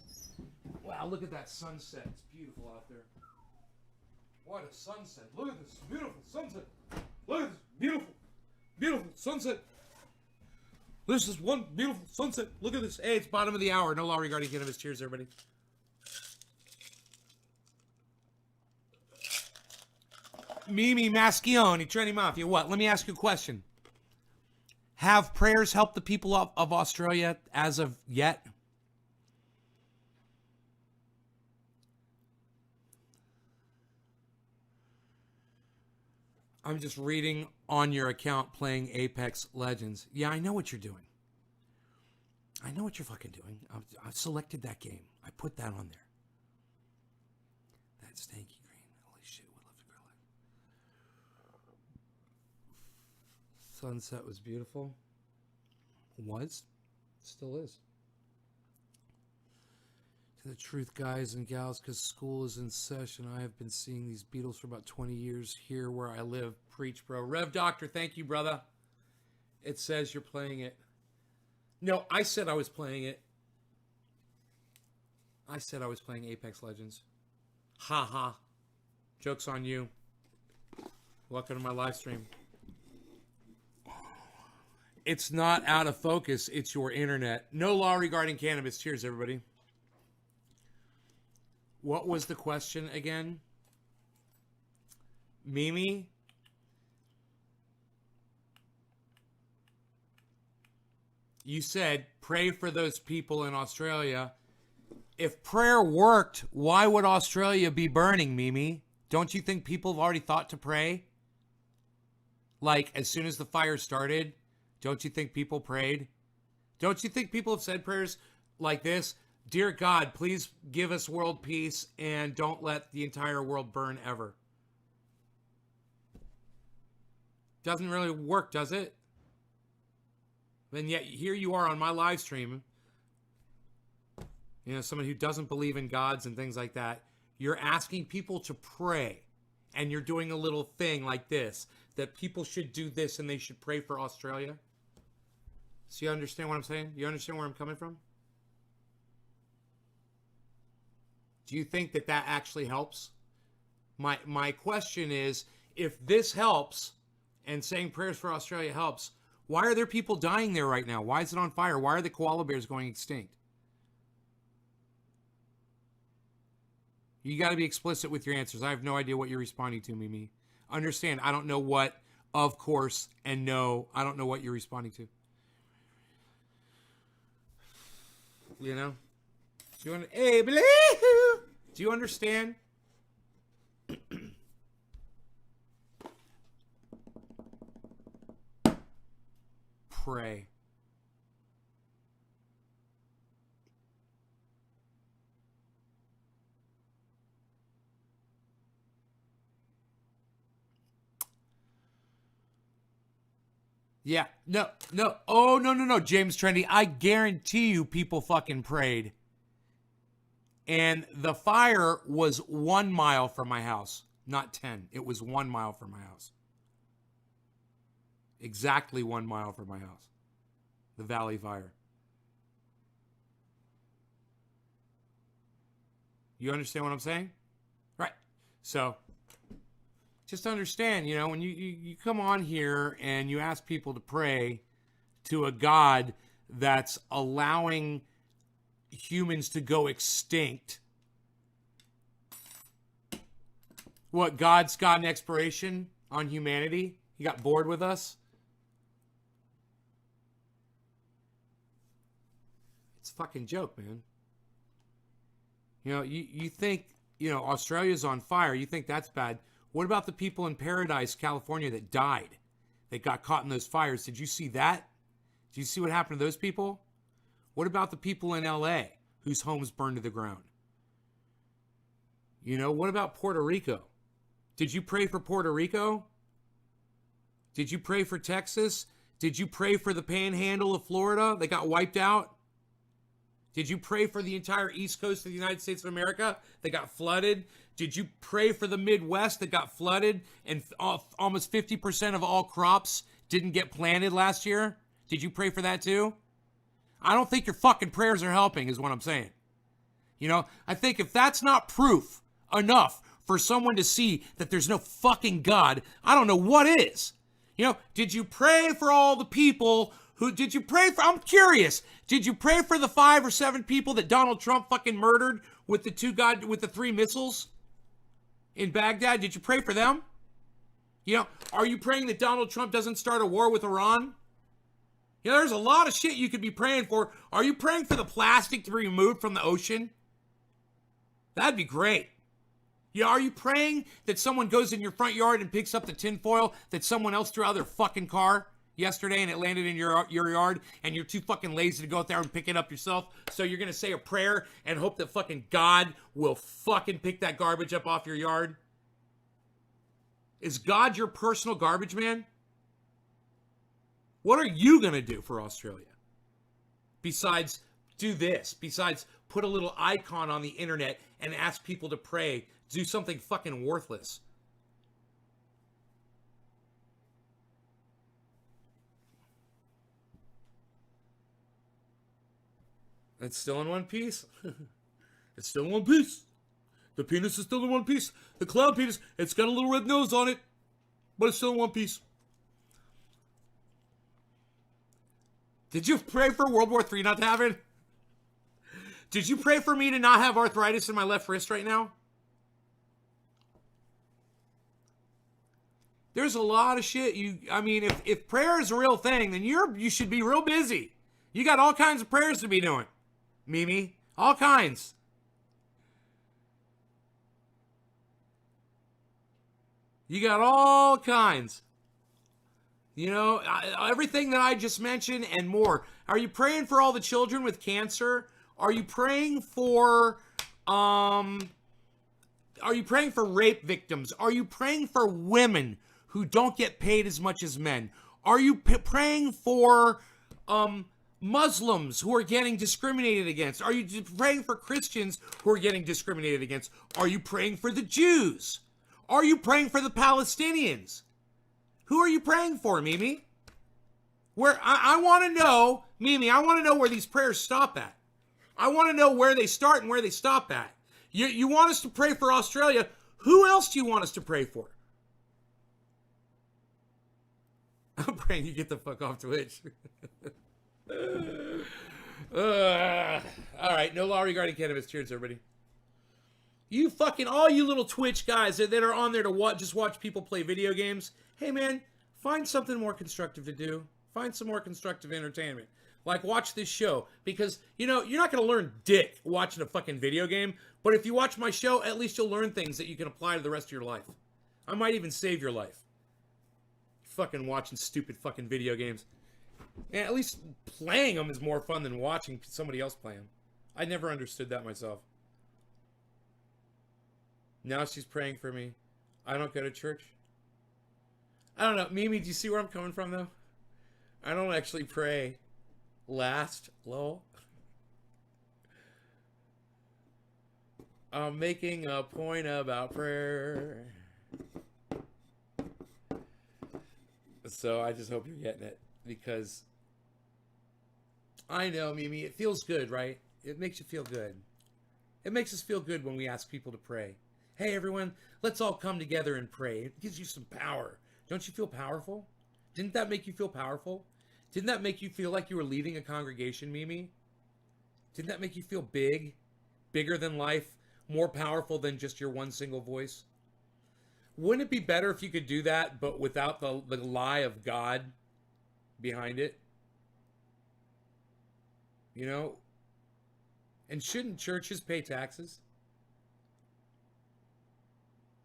Wow, look at that sunset. It's beautiful out there. What a sunset. Look at this beautiful sunset. Look at this beautiful. beautiful sunset. This is one beautiful sunset. Look at this. Hey, it's bottom of the hour. No law regarding cannabis. Cheers, everybody. Mimi Maschione, Trendy Mafia. What? Let me ask you a question. Have prayers helped the people of Australia as of yet? I'm just reading on your account playing Apex Legends. Yeah, I know what you're doing. I know what you're fucking doing. I've selected that game. I put that on there. That stanky green. Holy shit, would love to grill it. Sunset was beautiful. Was. Still is. To the truth, guys and gals, because school is in session. I have been seeing these Beatles for about 20 years here where I live. Preach, bro. Rev Doctor, thank you, brother. It says you're playing it. No, I said I was playing it. I said I was playing Apex Legends. Ha ha. Joke's on you. Welcome to my live stream. It's not out of focus. It's your internet. No law regarding cannabis. Cheers, everybody. What was the question again? Mimi? You said pray for those people in Australia. If prayer worked, why would Australia be burning, Mimi? Don't you think people have already thought to pray? Like, as soon as the fire started, don't you think people prayed? Don't you think people have said prayers like this? Dear God, please give us world peace and don't let the entire world burn ever. Doesn't really work, does it? And yet here you are on my live stream. You know, someone who doesn't believe in gods and things like that. You're asking people to pray. And you're doing a little thing like this. That people should do this and they should pray for Australia. So you understand what I'm saying? You understand where I'm coming from? Do you think that that actually helps? My question is, if this helps, and saying prayers for Australia helps, why are there people dying there right now? Why is it on fire? Why are the koala bears going extinct? You got to be explicit with your answers. I have no idea what you're responding to, Mimi. Understand, I don't know what, of course, and no, I don't know what you're responding to. You know? Do you, hey, do you understand? Pray. Yeah, no. Oh, no, James Trendy. I guarantee you people fucking prayed. And the fire was 1 mile from my house, not 10. It was 1 mile from my house. Exactly 1 mile from my house. The Valley Fire. You understand what I'm saying? Right. So, just understand, you know, when you come on here and you ask people to pray to a God that's allowing humans to go extinct. What, God's got an expiration on humanity? He got bored with us? It's a fucking joke, man. You know, you think, you know, Australia's on fire. You think that's bad. What about the people in Paradise, California that died? That got caught in those fires. Did you see that? Did you see what happened to those people? What about the people in LA whose homes burned to the ground? You know, what about Puerto Rico? Did you pray for Puerto Rico? Did you pray for Texas? Did you pray for the panhandle of Florida that got wiped out? Did you pray for the entire East Coast of the United States of America that got flooded? Did you pray for the Midwest that got flooded and almost 50% of all crops didn't get planted last year? Did you pray for that too? I don't think your fucking prayers are helping is what I'm saying. You know, I think if that's not proof enough for someone to see that there's no fucking God, I don't know what is. You know, did you pray for all the people did you pray for? I'm curious. Did you pray for the 5 or 7 people that Donald Trump fucking murdered with the 3 missiles in Baghdad? Did you pray for them? You know, are you praying that Donald Trump doesn't start a war with Iran? You know, there's a lot of shit you could be praying for. Are you praying for the plastic to be removed from the ocean? That'd be great. You know, are you praying that someone goes in your front yard and picks up the tinfoil that someone else threw out of their fucking car yesterday and it landed in your yard and you're too fucking lazy to go out there and pick it up yourself? So you're going to say a prayer and hope that fucking God will fucking pick that garbage up off your yard? Is God your personal garbage man? What are you going to do for Australia? Besides do this, besides put a little icon on the internet and ask people to pray, do something fucking worthless. It's still in one piece. It's still in one piece. The penis is still in one piece. The clown penis, it's got a little red nose on it, but it's still in one piece. Did you pray for World War III not to happen? Did you pray for me to not have arthritis in my left wrist right now? There's a lot of shit. I mean, if prayer is a real thing, then you should be real busy. You got all kinds of prayers to be doing, Mimi. All kinds. You got all kinds. You know, everything that I just mentioned and more. Are you praying for all the children with cancer? Are you praying for rape victims? Are you praying for women who don't get paid as much as men? Are you praying for Muslims who are getting discriminated against? Are you praying for Christians who are getting discriminated against? Are you praying for the Jews? Are you praying for the Palestinians? Who are you praying for, Mimi? Where I want to know, Mimi, I want to know where these prayers stop at. I want to know where they start and where they stop at. You want us to pray for Australia. Who else do you want us to pray for? I'm praying you get the fuck off Twitch. All right, no law regarding cannabis. Cheers, everybody. You fucking, all you little Twitch guys that are on there to just watch people play video games. Hey, man, find something more constructive to do. Find some more constructive entertainment. Like, watch this show. Because, you know, you're not going to learn dick watching a fucking video game. But if you watch my show, at least you'll learn things that you can apply to the rest of your life. I might even save your life. Fucking watching stupid fucking video games. And at least playing them is more fun than watching somebody else play them. I never understood that myself. Now she's praying for me. I don't go to church. I don't know. Mimi, do you see where I'm coming from, though? I don't actually pray. Last, lol. I'm making a point about prayer. So I just hope you're getting it. Because I know, Mimi, it feels good, right? It makes you feel good. It makes us feel good when we ask people to pray. Hey, everyone, let's all come together and pray. It gives you some power. Don't you feel powerful? Didn't that make you feel powerful? Didn't that make you feel like you were leading a congregation, Mimi? Didn't that make you feel big? Bigger than life? More powerful than just your one single voice? Wouldn't it be better if you could do that, but without the lie of God behind it? You know? And shouldn't churches pay taxes?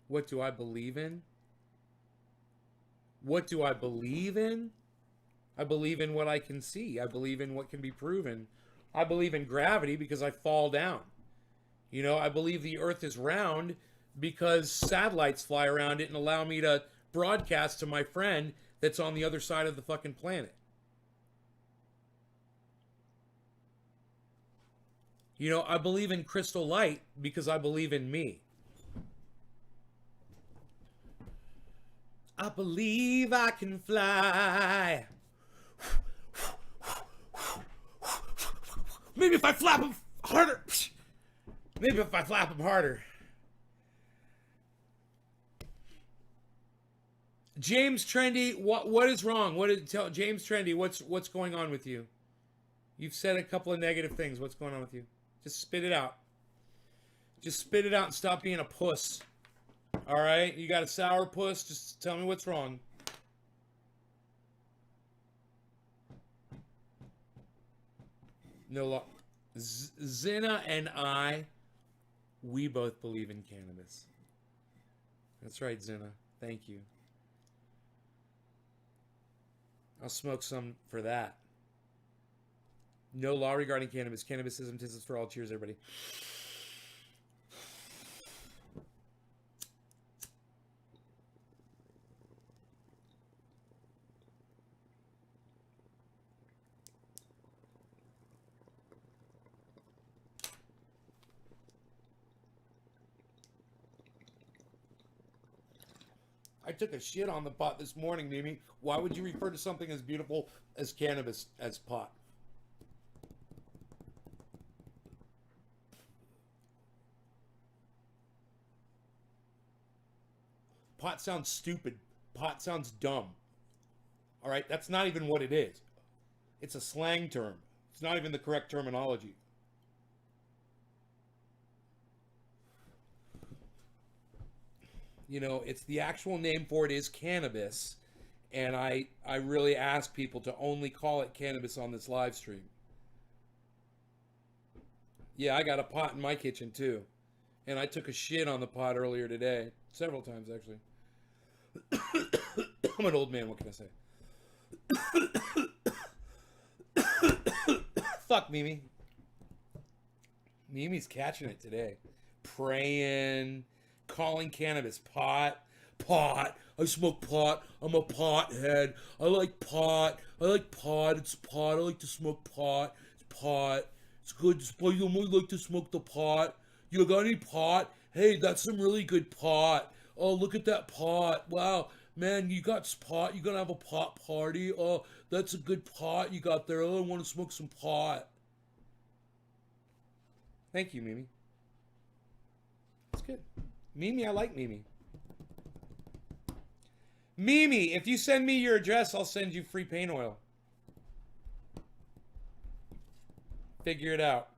What do I believe in? What do I believe in? I believe in what I can see. I believe in what can be proven. I believe in gravity because I fall down. You know, I believe the earth is round because satellites fly around it and allow me to broadcast to my friend that's on the other side of the fucking planet. You know, I believe in crystal light because I believe in me. I believe I can fly. Maybe if I flap them harder. Maybe if I flap them harder. James Trendy, what is wrong? Tell James Trendy, what's going on with you? You've said a couple of negative things. What's going on with you? Just spit it out. Just spit it out and stop being a puss. All right? You got a sour puss? Just tell me what's wrong. No, Zina and I, we both believe in cannabis. That's right, Zina. Thank you. I'll smoke some for that. No law regarding cannabis. Cannabis is for all. Cheers, everybody. I took a shit on the pot this morning, Mimi. Why would you refer to something as beautiful as cannabis as pot? Pot sounds stupid. Pot sounds dumb. All right, that's not even what it is. It's a slang term. It's not even the correct terminology. You know, it's the actual name for it is cannabis, and I really ask people to only call it cannabis on this live stream. Yeah, I got a pot in my kitchen too, and I took a shit on the pot earlier today, several times actually. I'm an old man, what can I say? Fuck Mimi. Mimi's catching it today. Praying, calling cannabis pot. I smoke pot. I'm a pothead. I like pot. It's pot. I like to smoke pot. It's pot. It's good. I only like to smoke the pot. You got any pot? Hey, that's some really good pot. Oh, look at that pot. Wow. Man, you got pot. You gonna have a pot party? Oh, that's a good pot you got there. Oh, I want to smoke some pot. Thank you, Mimi. That's good. Mimi, I like Mimi. Mimi, if you send me your address, I'll send you free paint oil. Figure it out.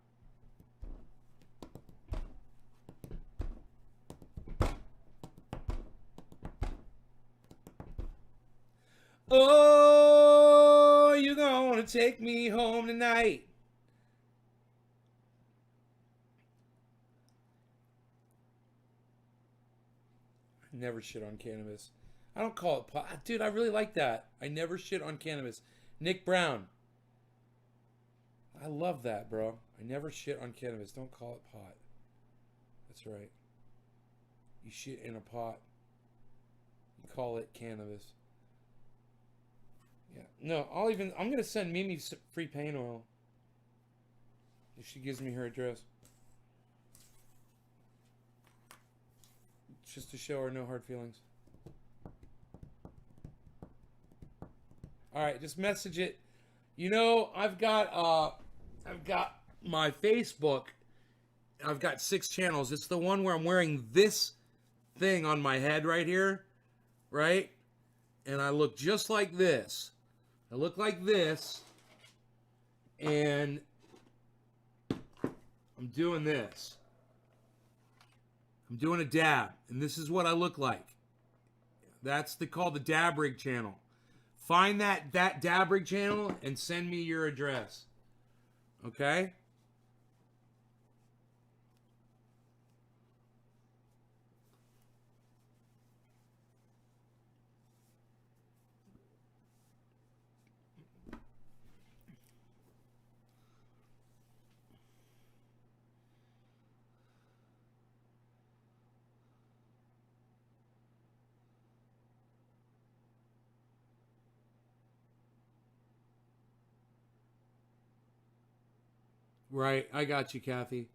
Oh, you gonna take me home tonight. I never shit on cannabis. I don't call it pot. Dude, I really like that. I never shit on cannabis. Nick Brown. I love that, bro. I never shit on cannabis. Don't call it pot. That's right. You shit in a pot. You call it cannabis. Yeah. No, I'm going to send Mimi free paint oil. If she gives me her address. Just to show her no hard feelings. All right, just message it. You know, I've got my Facebook. I've got 6 channels. It's the one where I'm wearing this thing on my head right here, right? And I look just like this. I look like this, and I'm doing this. I'm doing a dab, and this is what I look like. That's called the Dab Rig channel. Find that Dab Rig channel and send me your address. Okay? Right, I got you, Kathy.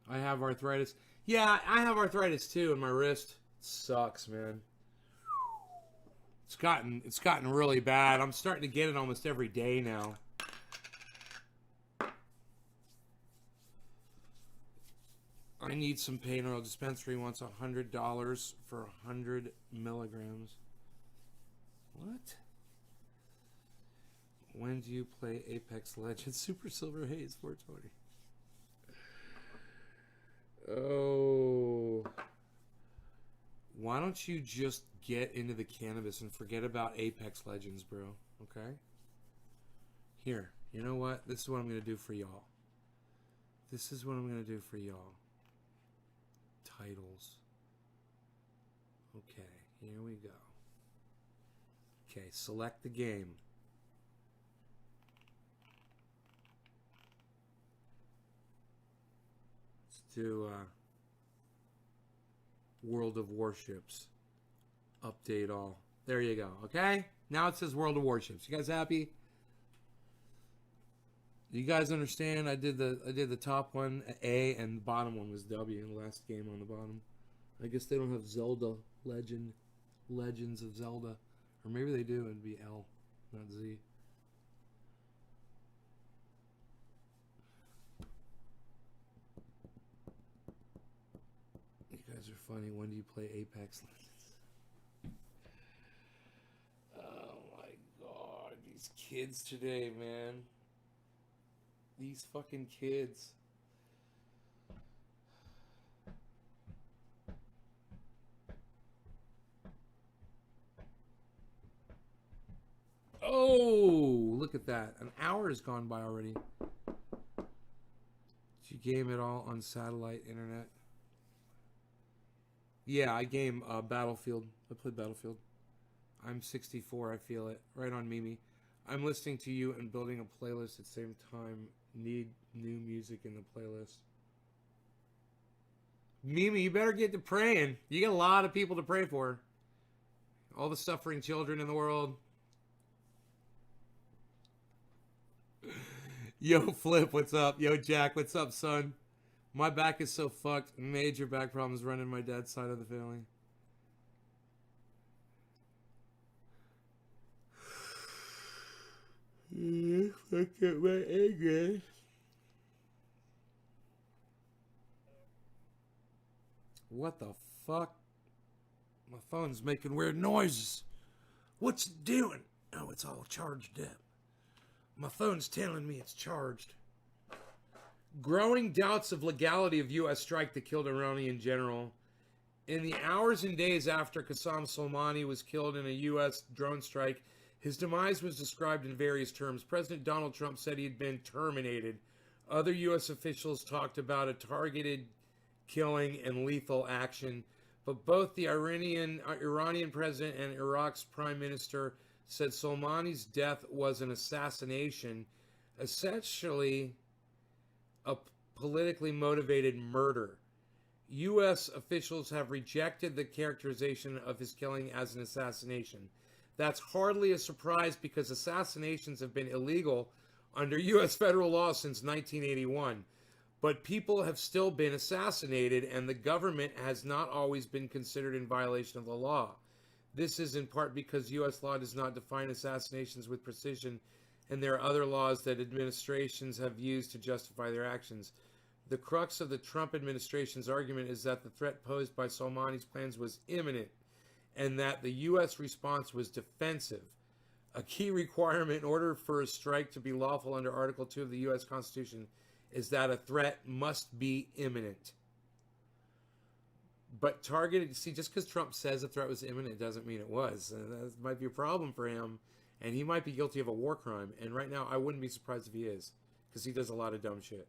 I have arthritis. Yeah, I have arthritis too in my wrist. It sucks, man. It's gotten really bad. I'm starting to get it almost every day now. I need some pain oil. Dispensary wants $100 for 100 milligrams. What? When do you play Apex Legends? Super Silver Haze 420. Oh. Why don't you just get into the cannabis and forget about Apex Legends, bro? Okay? Here. You know what? This is what I'm going to do for y'all. This is what I'm going to do for y'all. Titles. Okay. Here we go. Okay. Select the game. To World of Warships. Update all. There you go. Okay? Now it says World of Warships. You guys happy? You guys understand? I did the top one A and the bottom one was W. The last game on the bottom. I guess they don't have Zelda Legends of Zelda, or maybe they do. It'd be L, not Z. You guys are funny. When do you play Apex Legends? Oh my god, these kids today, man. These fucking kids. Oh, look at that. An hour has gone by already. Did you game it all on satellite internet? Yeah, I game Battlefield. I played Battlefield. I'm 64, I feel it. Right on Mimi. I'm listening to you and building a playlist at the same time. Need new music in the playlist. Mimi, you better get to praying. You got a lot of people to pray for. All the suffering children in the world. Yo, Flip, what's up? Yo, Jack, what's up, son? My back is so fucked. Major back problems running my dad's side of the family. Look at my egg. What the fuck? My phone's making weird noises. What's it doing? Oh, it's all charged up. My phone's telling me it's charged. Growing doubts of legality of U.S. strike that killed Iranian general. In the hours and days after Qasem Soleimani was killed in a U.S. drone strike, his demise was described in various terms. President Donald Trump said he had been terminated. Other U.S. officials talked about a targeted killing and lethal action. But both the Iranian president and Iraq's prime minister said Soleimani's death was an assassination, essentially a politically motivated murder. U.S. officials have rejected the characterization of his killing as an assassination. That's hardly a surprise because assassinations have been illegal under U.S. federal law since 1981. But people have still been assassinated, and the government has not always been considered in violation of the law. This is in part because U.S. law does not define assassinations with precision, and there are other laws that administrations have used to justify their actions. The crux of the Trump administration's argument is that the threat posed by Soleimani's plans was imminent, and that the U.S. response was defensive. A key requirement in order for a strike to be lawful under Article 2 of the U.S. Constitution is that a threat must be imminent. But targeted, see, just because Trump says a threat was imminent doesn't mean it was. That might be a problem for him, and he might be guilty of a war crime. And right now, I wouldn't be surprised if he is, because he does a lot of dumb shit.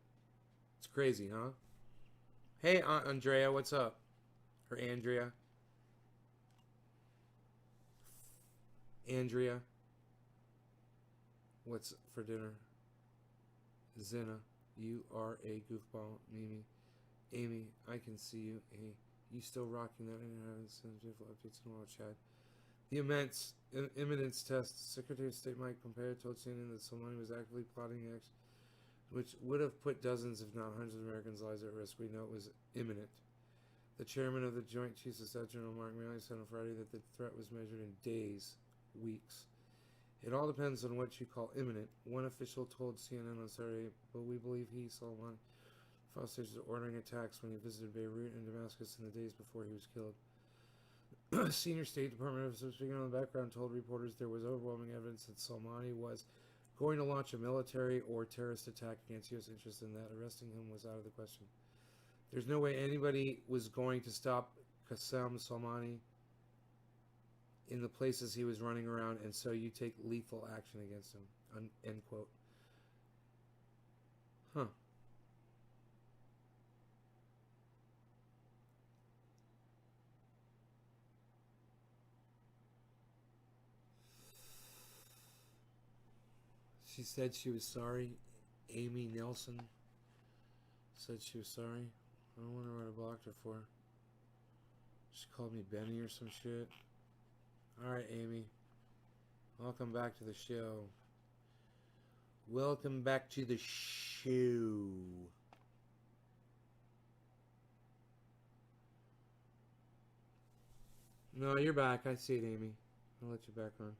It's crazy, huh? Hey, Aunt Andrea, what's up? Or Andrea. Andrea. What's for dinner? Zena. You are a goofball. Mimi. Amy, I can see you. Hey, you still rocking that? And having some beautiful updates in the world chat. The imminence test. Secretary of State Mike Pompeo told CNN that Soleimani was actively plotting acts which would have put dozens, if not hundreds, of Americans' lives at risk. We know it was imminent. The chairman of the Joint Chiefs of Staff, General Mark Milley, said on Friday that the threat was measured in days, weeks. It all depends on what you call imminent. One official told CNN on Saturday, but we believe he, Soleimani, was ordering attacks when he visited Beirut and Damascus in the days before he was killed. Senior State Department official speaking on the background told reporters there was overwhelming evidence that Soleimani was going to launch a military or terrorist attack against U.S. interests and that arresting him was out of the question. There's no way anybody was going to stop Qasem Soleimani in the places he was running around, and so you take lethal action against him. End quote. Huh. She said she was sorry. Amy Nelson said she was sorry. I don't wonder what I blocked her for. She called me Benny or some shit. Alright, Amy. Welcome back to the show. Welcome back to the show. No, you're back. I see it, Amy. I'll let you back on.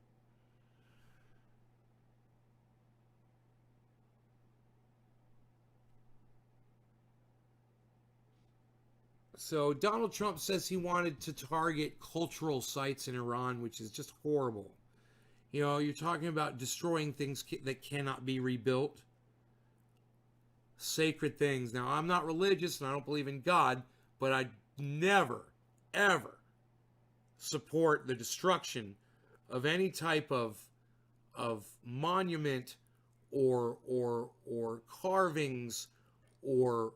So Donald Trump says he wanted to target cultural sites in Iran, which is just horrible. You know, you're talking about destroying things that cannot be rebuilt. Sacred things. Now, I'm not religious and I don't believe in God, but I never, ever support the destruction of any type of monument or carvings or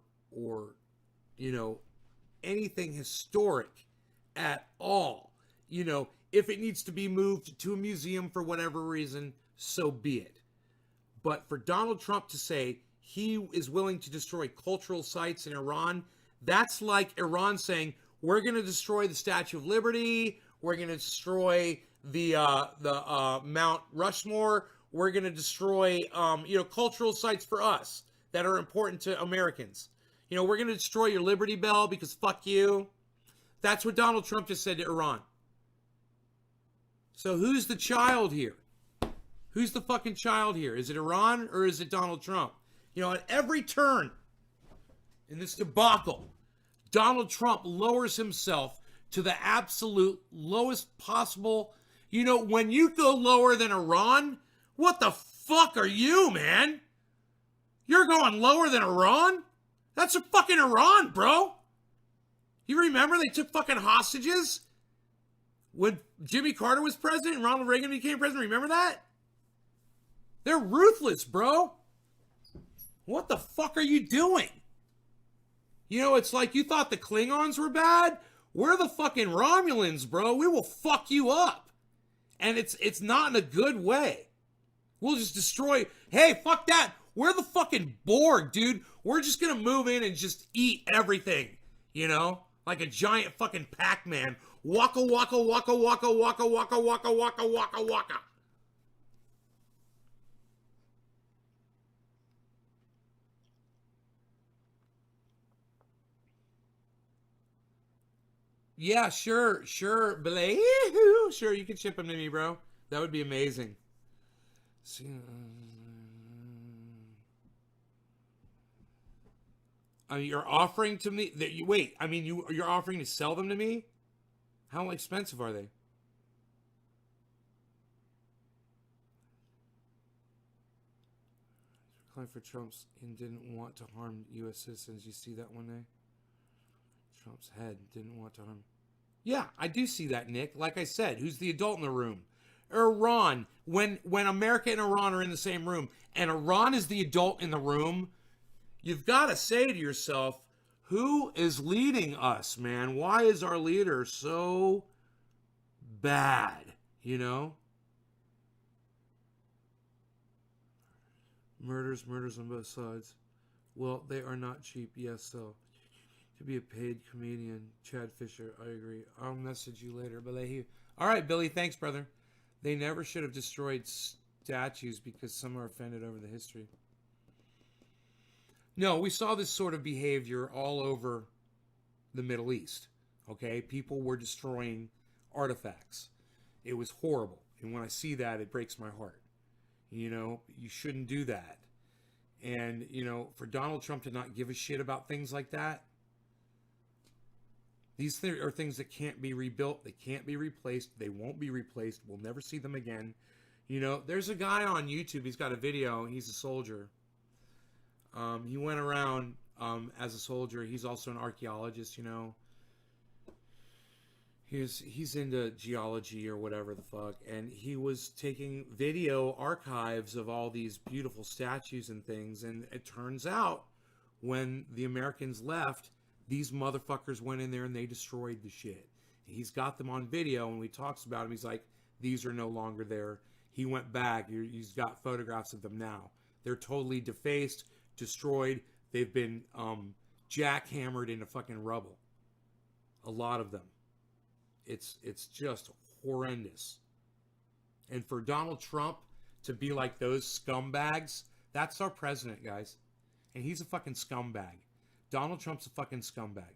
you know, anything historic at all. You know, if it needs to be moved to a museum for whatever reason, so be it. But for Donald Trump to say he is willing to destroy cultural sites in Iran, that's like Iran saying, we're going to destroy the Statue of Liberty, we're going to destroy the Mount Rushmore, we're going to destroy cultural sites for us that are important to Americans. You know, we're going to destroy your Liberty Bell because fuck you. That's what Donald Trump just said to Iran. So who's the child here? Who's the fucking child here? Is it Iran or is it Donald Trump? You know, at every turn in this debacle, Donald Trump lowers himself to the absolute lowest possible. You know, when you go lower than Iran, what the fuck are you, man? You're going lower than Iran? That's a fucking Iran, bro. You remember they took fucking hostages when Jimmy Carter was president and Ronald Reagan became president? Remember that? They're ruthless, bro. What the fuck are you doing? You know, it's like you thought the Klingons were bad. We're the fucking Romulans, bro. We will fuck you up. And it's not in a good way. We'll just destroy. Hey, fuck that. We're the fucking Borg, dude. We're just going to move in and just eat everything, you know? Like a giant fucking Pac-Man. Waka, waka, waka, waka, waka, waka, waka, waka, waka, waka. Yeah, sure, Belay. Sure, you can ship him to me, bro. That would be amazing. See, you're offering to me that you wait. I mean, you're offering to sell them to me. How expensive are they? Calling for Trump's and didn't want to harm U.S. citizens. You see that one day? Trump's head didn't want to harm. Yeah, I do see that, Nick. Like I said, who's the adult in the room? Iran. When America and Iran are in the same room, and Iran is the adult in the room, you've got to say to yourself, who is leading us, man? Why is our leader so bad? You know? Murders on both sides. Well, they are not cheap. Yes, so. To be a paid comedian, Chad Fisher, I agree. I'll message you later. All right, Billy, thanks, brother. They never should have destroyed statues because some are offended over the history. No, we saw this sort of behavior all over the Middle East. Okay, people were destroying artifacts. It was horrible. And when I see that, it breaks my heart. You know, you shouldn't do that. And, you know, for Donald Trump to not give a shit about things like that, These are things that can't be rebuilt. They can't be replaced. They won't be replaced. We'll never see them again. You know, there's a guy on YouTube. He's got a video. He's a soldier. He went around as a soldier. He's also an archaeologist, you know. He's into geology or whatever the fuck. And he was taking video archives of all these beautiful statues and things. And it turns out when the Americans left, these motherfuckers went in there and they destroyed the shit. He's got them on video, and when he talks about them, he's like, these are no longer there. He went back. He's got photographs of them now. They're totally defaced, destroyed. They've been jackhammered into fucking rubble. A lot of them. It's just horrendous. And for Donald Trump to be like those scumbags, that's our president, guys. And he's a fucking scumbag. Donald Trump's a fucking scumbag.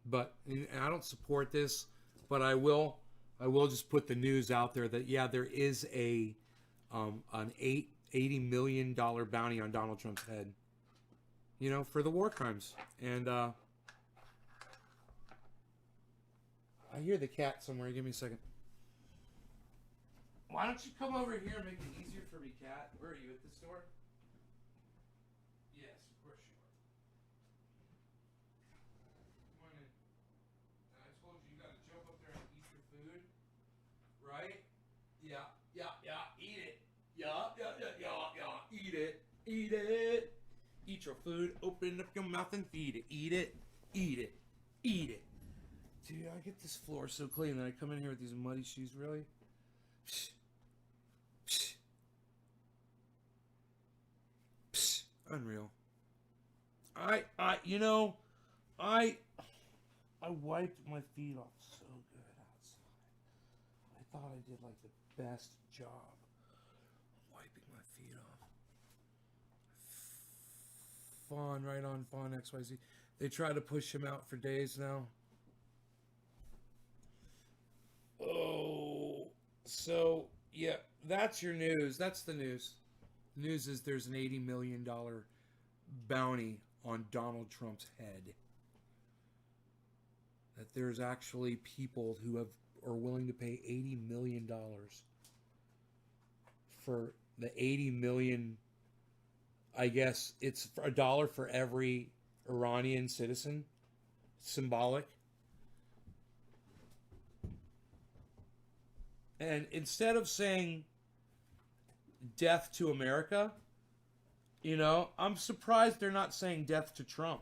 But and I don't support this, but I will just put the news out there that yeah, there is an $80 million bounty on Donald Trump's head. You know, for the war crimes. And I hear the cat somewhere. Give me a second. Why don't you come over here and make it easier for me, cat? Where are you, at the store? Yes, of course you are. Come on in. I told you gotta jump up there and eat your food. Right? Yeah. Eat it. Yeah. Eat it. Eat it. Eat your food. Open up your mouth and feed it. Eat it. Eat it. Eat it. Dude, I get this floor so clean that I come in here with these muddy shoes, really? Psh. Psh. Psh. Unreal. I wiped my feet off so good outside. I thought I did like the best job wiping my feet off. Fawn, right on Fawn XYZ. They try to push him out for days now. Oh, so yeah, that's your news. That's the news. The news is there's an $80 million bounty on Donald Trump's head. That there's actually people who are willing to pay $80 million for the 80 million. I guess it's $1 for every Iranian citizen. Symbolic. And instead of saying death to America, you know, I'm surprised they're not saying death to Trump.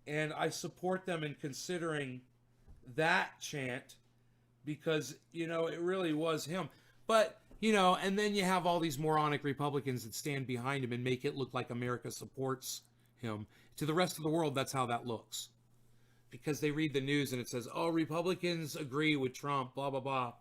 And I support them in considering that chant because, you know, it really was him. But, you know, and then you have all these moronic Republicans that stand behind him and make it look like America supports him. To the rest of the world, that's how that looks. Because they read the news and it says, oh, Republicans agree with Trump, blah, blah, blah.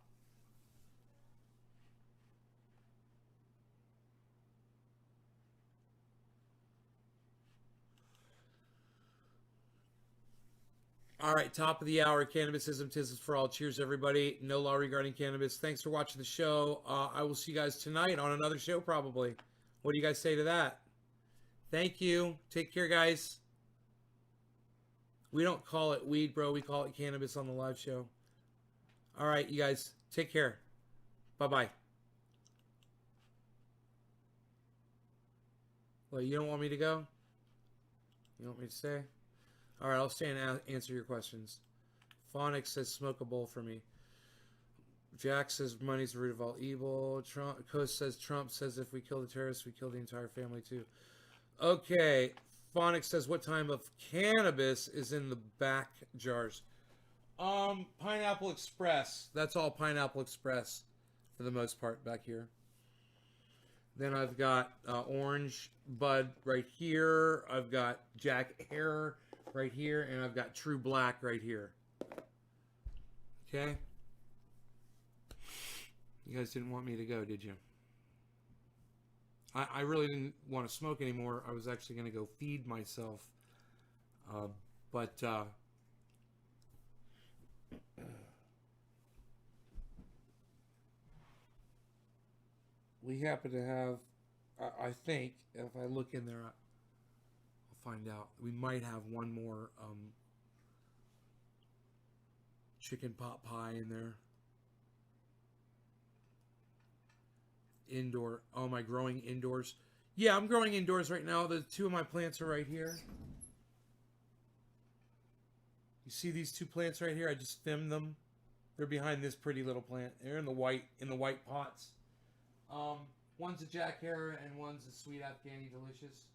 All right, top of the hour, Cannabisism, Tism for all. Cheers, everybody. No law regarding cannabis. Thanks for watching the show. I will see you guys tonight on another show, probably. What do you guys say to that? Thank you. Take care, guys. We don't call it weed, bro. We call it cannabis on the live show. All right, you guys. Take care. Bye-bye. Well, you don't want me to go? You want me to stay? All right, I'll stay and answer your questions. Phonics says smoke a bowl for me. Jack says money's the root of all evil. Coast says Trump says if we kill the terrorists, we kill the entire family too. Okay. Phonics says what time of cannabis is in the back jars? Pineapple Express. That's all Pineapple Express for the most part back here. Then I've got Orange Bud right here. I've got Jack Hair right here, and I've got True Black right here. Okay? You guys didn't want me to go, did you? I really didn't want to smoke anymore. I was actually going to go feed myself. But we happen to have, I think, if I look in there, find out. We might have one more chicken pot pie in there. Indoor. Oh, am I growing indoors? Yeah, I'm growing indoors right now. The two of my plants are right here. You see these two plants right here? I just stemmed them. They're behind this pretty little plant. They're in the white pots. One's a Jack Herer and one's a Sweet Afghani Delicious.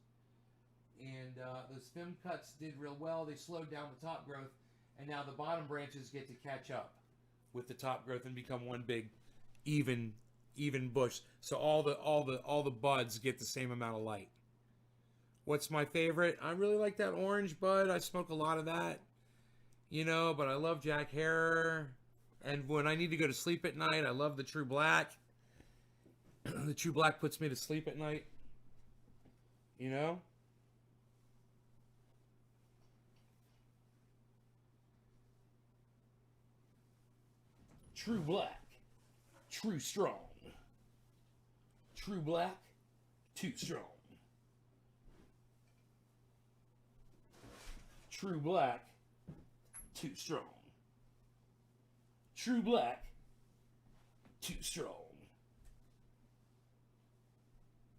And the stem cuts did real well. They slowed down the top growth, and now the bottom branches get to catch up with the top growth and become one big, even bush. So all the buds get the same amount of light. What's my favorite? I really like that orange bud. I smoke a lot of that, but I love Jack Herer. And when I need to go to sleep at night, I love the True Black. The True Black puts me to sleep at night. True Black. True Strong. True Black. Too Strong. True Black. Too Strong. True Black. Too Strong.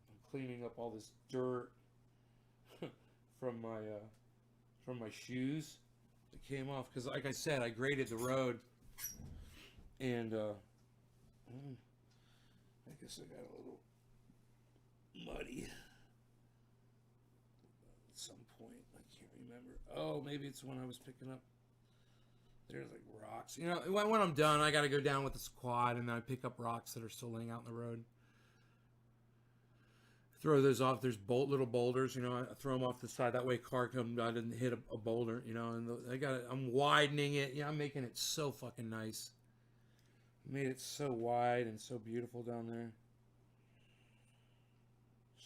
I'm cleaning up all this dirt from my shoes that came off because, like I said, I graded the road, and I guess I got a little muddy at some point. I can't remember. Oh, maybe it's when I was picking up. There's like rocks. When I'm done, I got to go down with the quad, and then I pick up rocks that are still laying out in the road. Throw those off. There's little boulders, I throw them off the side. That way, car I didn't hit a boulder, and I'm widening it. I'm making it so fucking nice. Made it so wide and so beautiful down there.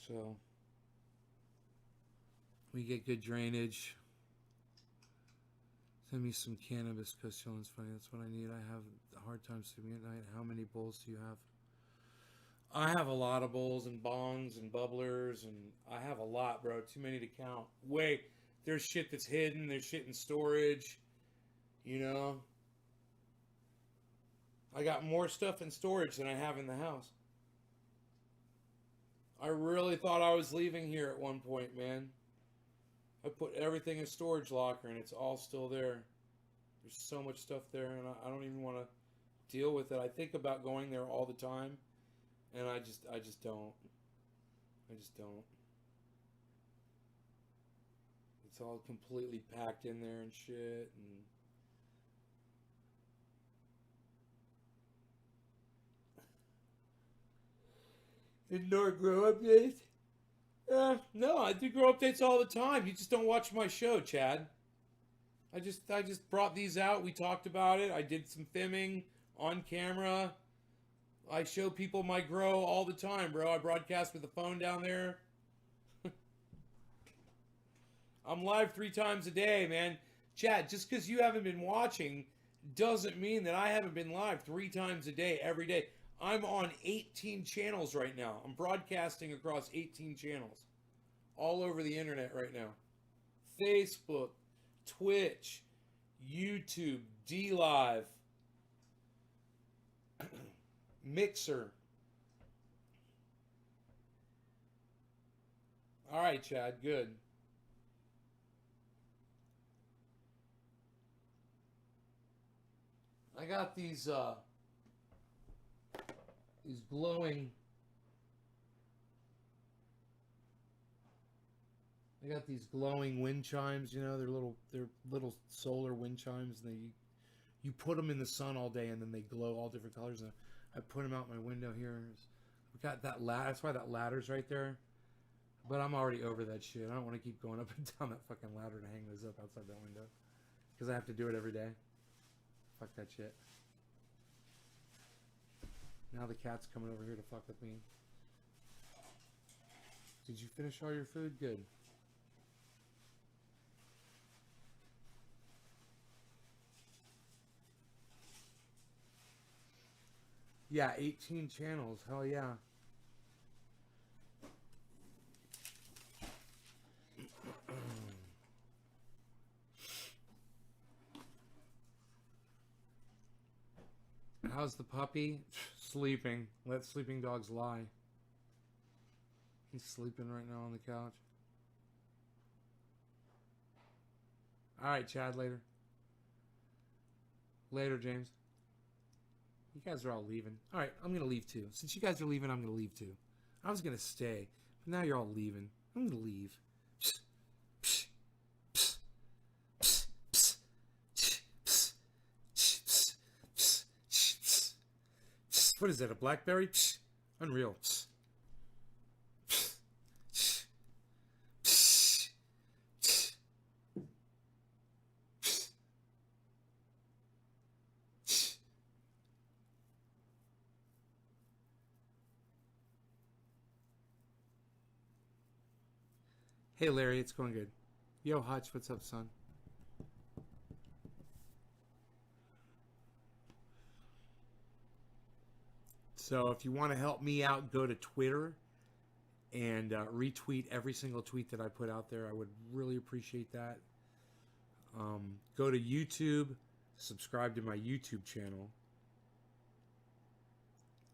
So we get good drainage. Send me some cannabis, Costilion's funny. That's what I need. I have a hard time sleeping at night. How many bowls do you have? I have a lot of bowls and bongs and bubblers, and I have a lot, bro. Too many to count. There's shit that's hidden. There's shit in storage. I got more stuff in storage than I have in the house. I really thought I was leaving here at one point, man. I put everything in storage locker, and it's all still there. There's so much stuff there, and I don't even want to deal with it. I think about going there all the time, and I just don't. I just don't. It's all completely packed in there and shit, and Indoor grow updates? No, I do grow updates all the time. You just don't watch my show, Chad. I just brought these out. We talked about it. I did some filming on camera. I show people my grow all the time, bro. I broadcast with the phone down there. I'm live 3 times a day, man. Chad, just because you haven't been watching doesn't mean that I haven't been live 3 times a day, every day. I'm on 18 channels right now. I'm broadcasting across 18 channels all over the internet right now. Facebook, Twitch, YouTube, DLive, Mixer. All right, Chad, good. I got these glowing. I got these glowing wind chimes. They're little solar wind chimes. You put them in the sun all day, and then they glow all different colors. And I put them out my window here. We got that ladder. That's why that ladder's right there. But I'm already over that shit. I don't want to keep going up and down that fucking ladder to hang those up outside that window, because I have to do it every day. Fuck that shit. Now the cat's coming over here to fuck with me. Did you finish all your food? Good. Yeah, 18 channels. Hell yeah. How's the puppy? Sleeping. Let sleeping dogs lie. He's sleeping right now on the couch. Alright, Chad, later. Later, James. You guys are all leaving. Alright, I'm going to leave too. Since you guys are leaving, I'm going to leave too. I was going to stay, but now you're all leaving. I'm going to leave. What is that, a Blackberry? Unreal. Hey Larry, it's going good. Yo Hutch, what's up, son? So if you want to help me out, go to Twitter and retweet every single tweet that I put out there. I would really appreciate that. Go to YouTube, subscribe to my YouTube channel.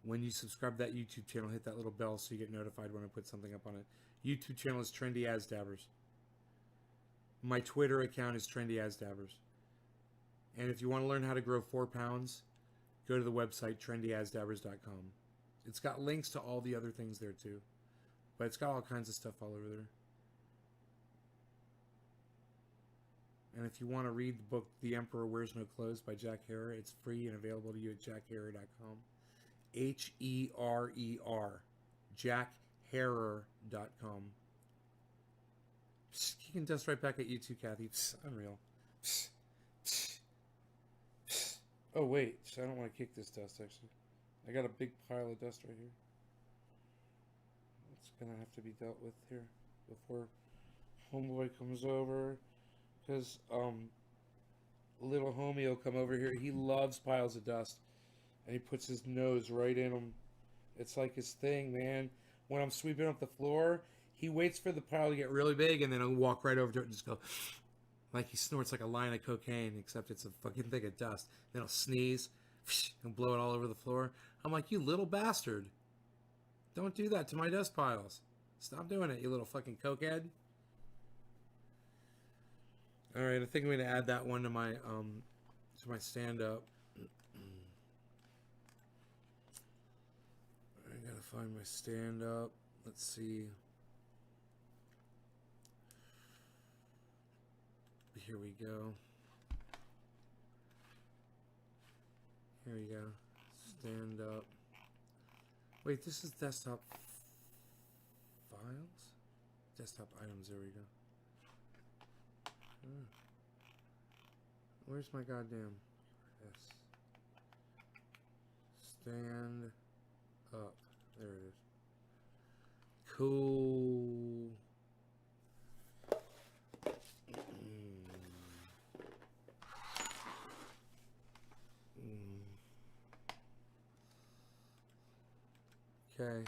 When you subscribe to that YouTube channel, hit that little bell so you get notified when I put something up on it. YouTube channel is Trendy As Dabbers. My Twitter account is Trendy As Dabbers. And if you want to learn how to grow 4 pounds, go to the website trendyasdabbers.com. It's got links to all the other things there too. But it's got all kinds of stuff all over there. And if you want to read the book The Emperor Wears No Clothes by Jack Herer, it's free and available to you at jackherer.com. H-E-R-E-R. jackherer.com. Kicking dust right back at you too, Kathy. Unreal. Oh, wait. I don't want to kick this dust, actually. I got a big pile of dust right here. It's going to have to be dealt with here before homeboy comes over. Because, little homie will come over here. He loves piles of dust. And he puts his nose right in them. It's like his thing, man. When I'm sweeping up the floor, he waits for the pile to get really big, and then he'll walk right over to it and just go... Like he snorts like a line of cocaine, except it's a fucking thing of dust. Then he'll sneeze and blow it all over the floor. I'm like, you little bastard. Don't do that to my dust piles. Stop doing it, you little fucking cokehead. Alright, I think I'm going to add that one to my stand-up. I gotta find my stand-up. Let's see. Here we go. Here we go. Stand up. Wait, this is desktop files? Desktop items, there we go. Where's my goddamn yes. Stand up. There it is. Cool. Okay.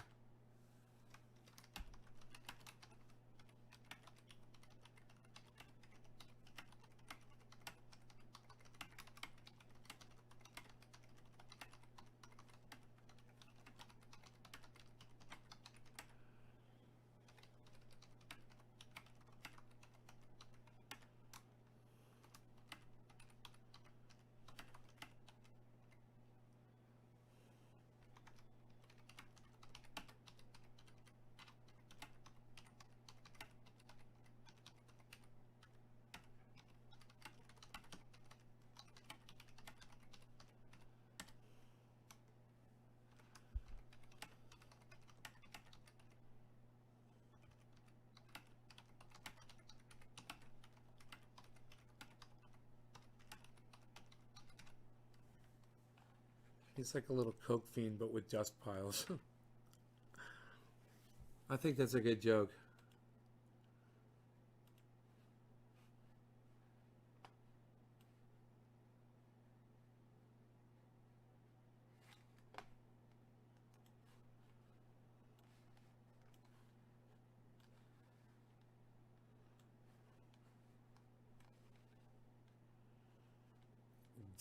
He's like a little coke fiend, but with dust piles. I think that's a good joke.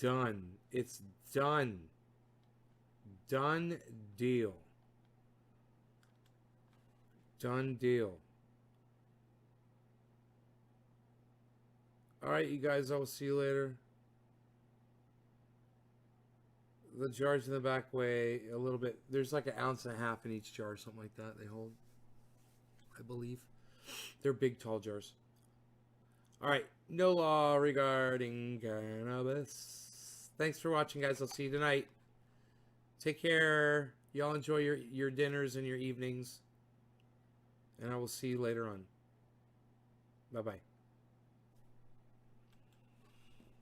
Done. It's done. Done deal. Done deal. All right, you guys, I will see you later. The jars in the back weigh a little bit. There's like 1.5 ounces in each jar, something like that they hold, I believe. They're big, tall jars. All right, no law regarding cannabis. Thanks for watching, guys. I'll see you tonight. Take care. Y'all enjoy your dinners and your evenings. And I will see you later on. Bye-bye.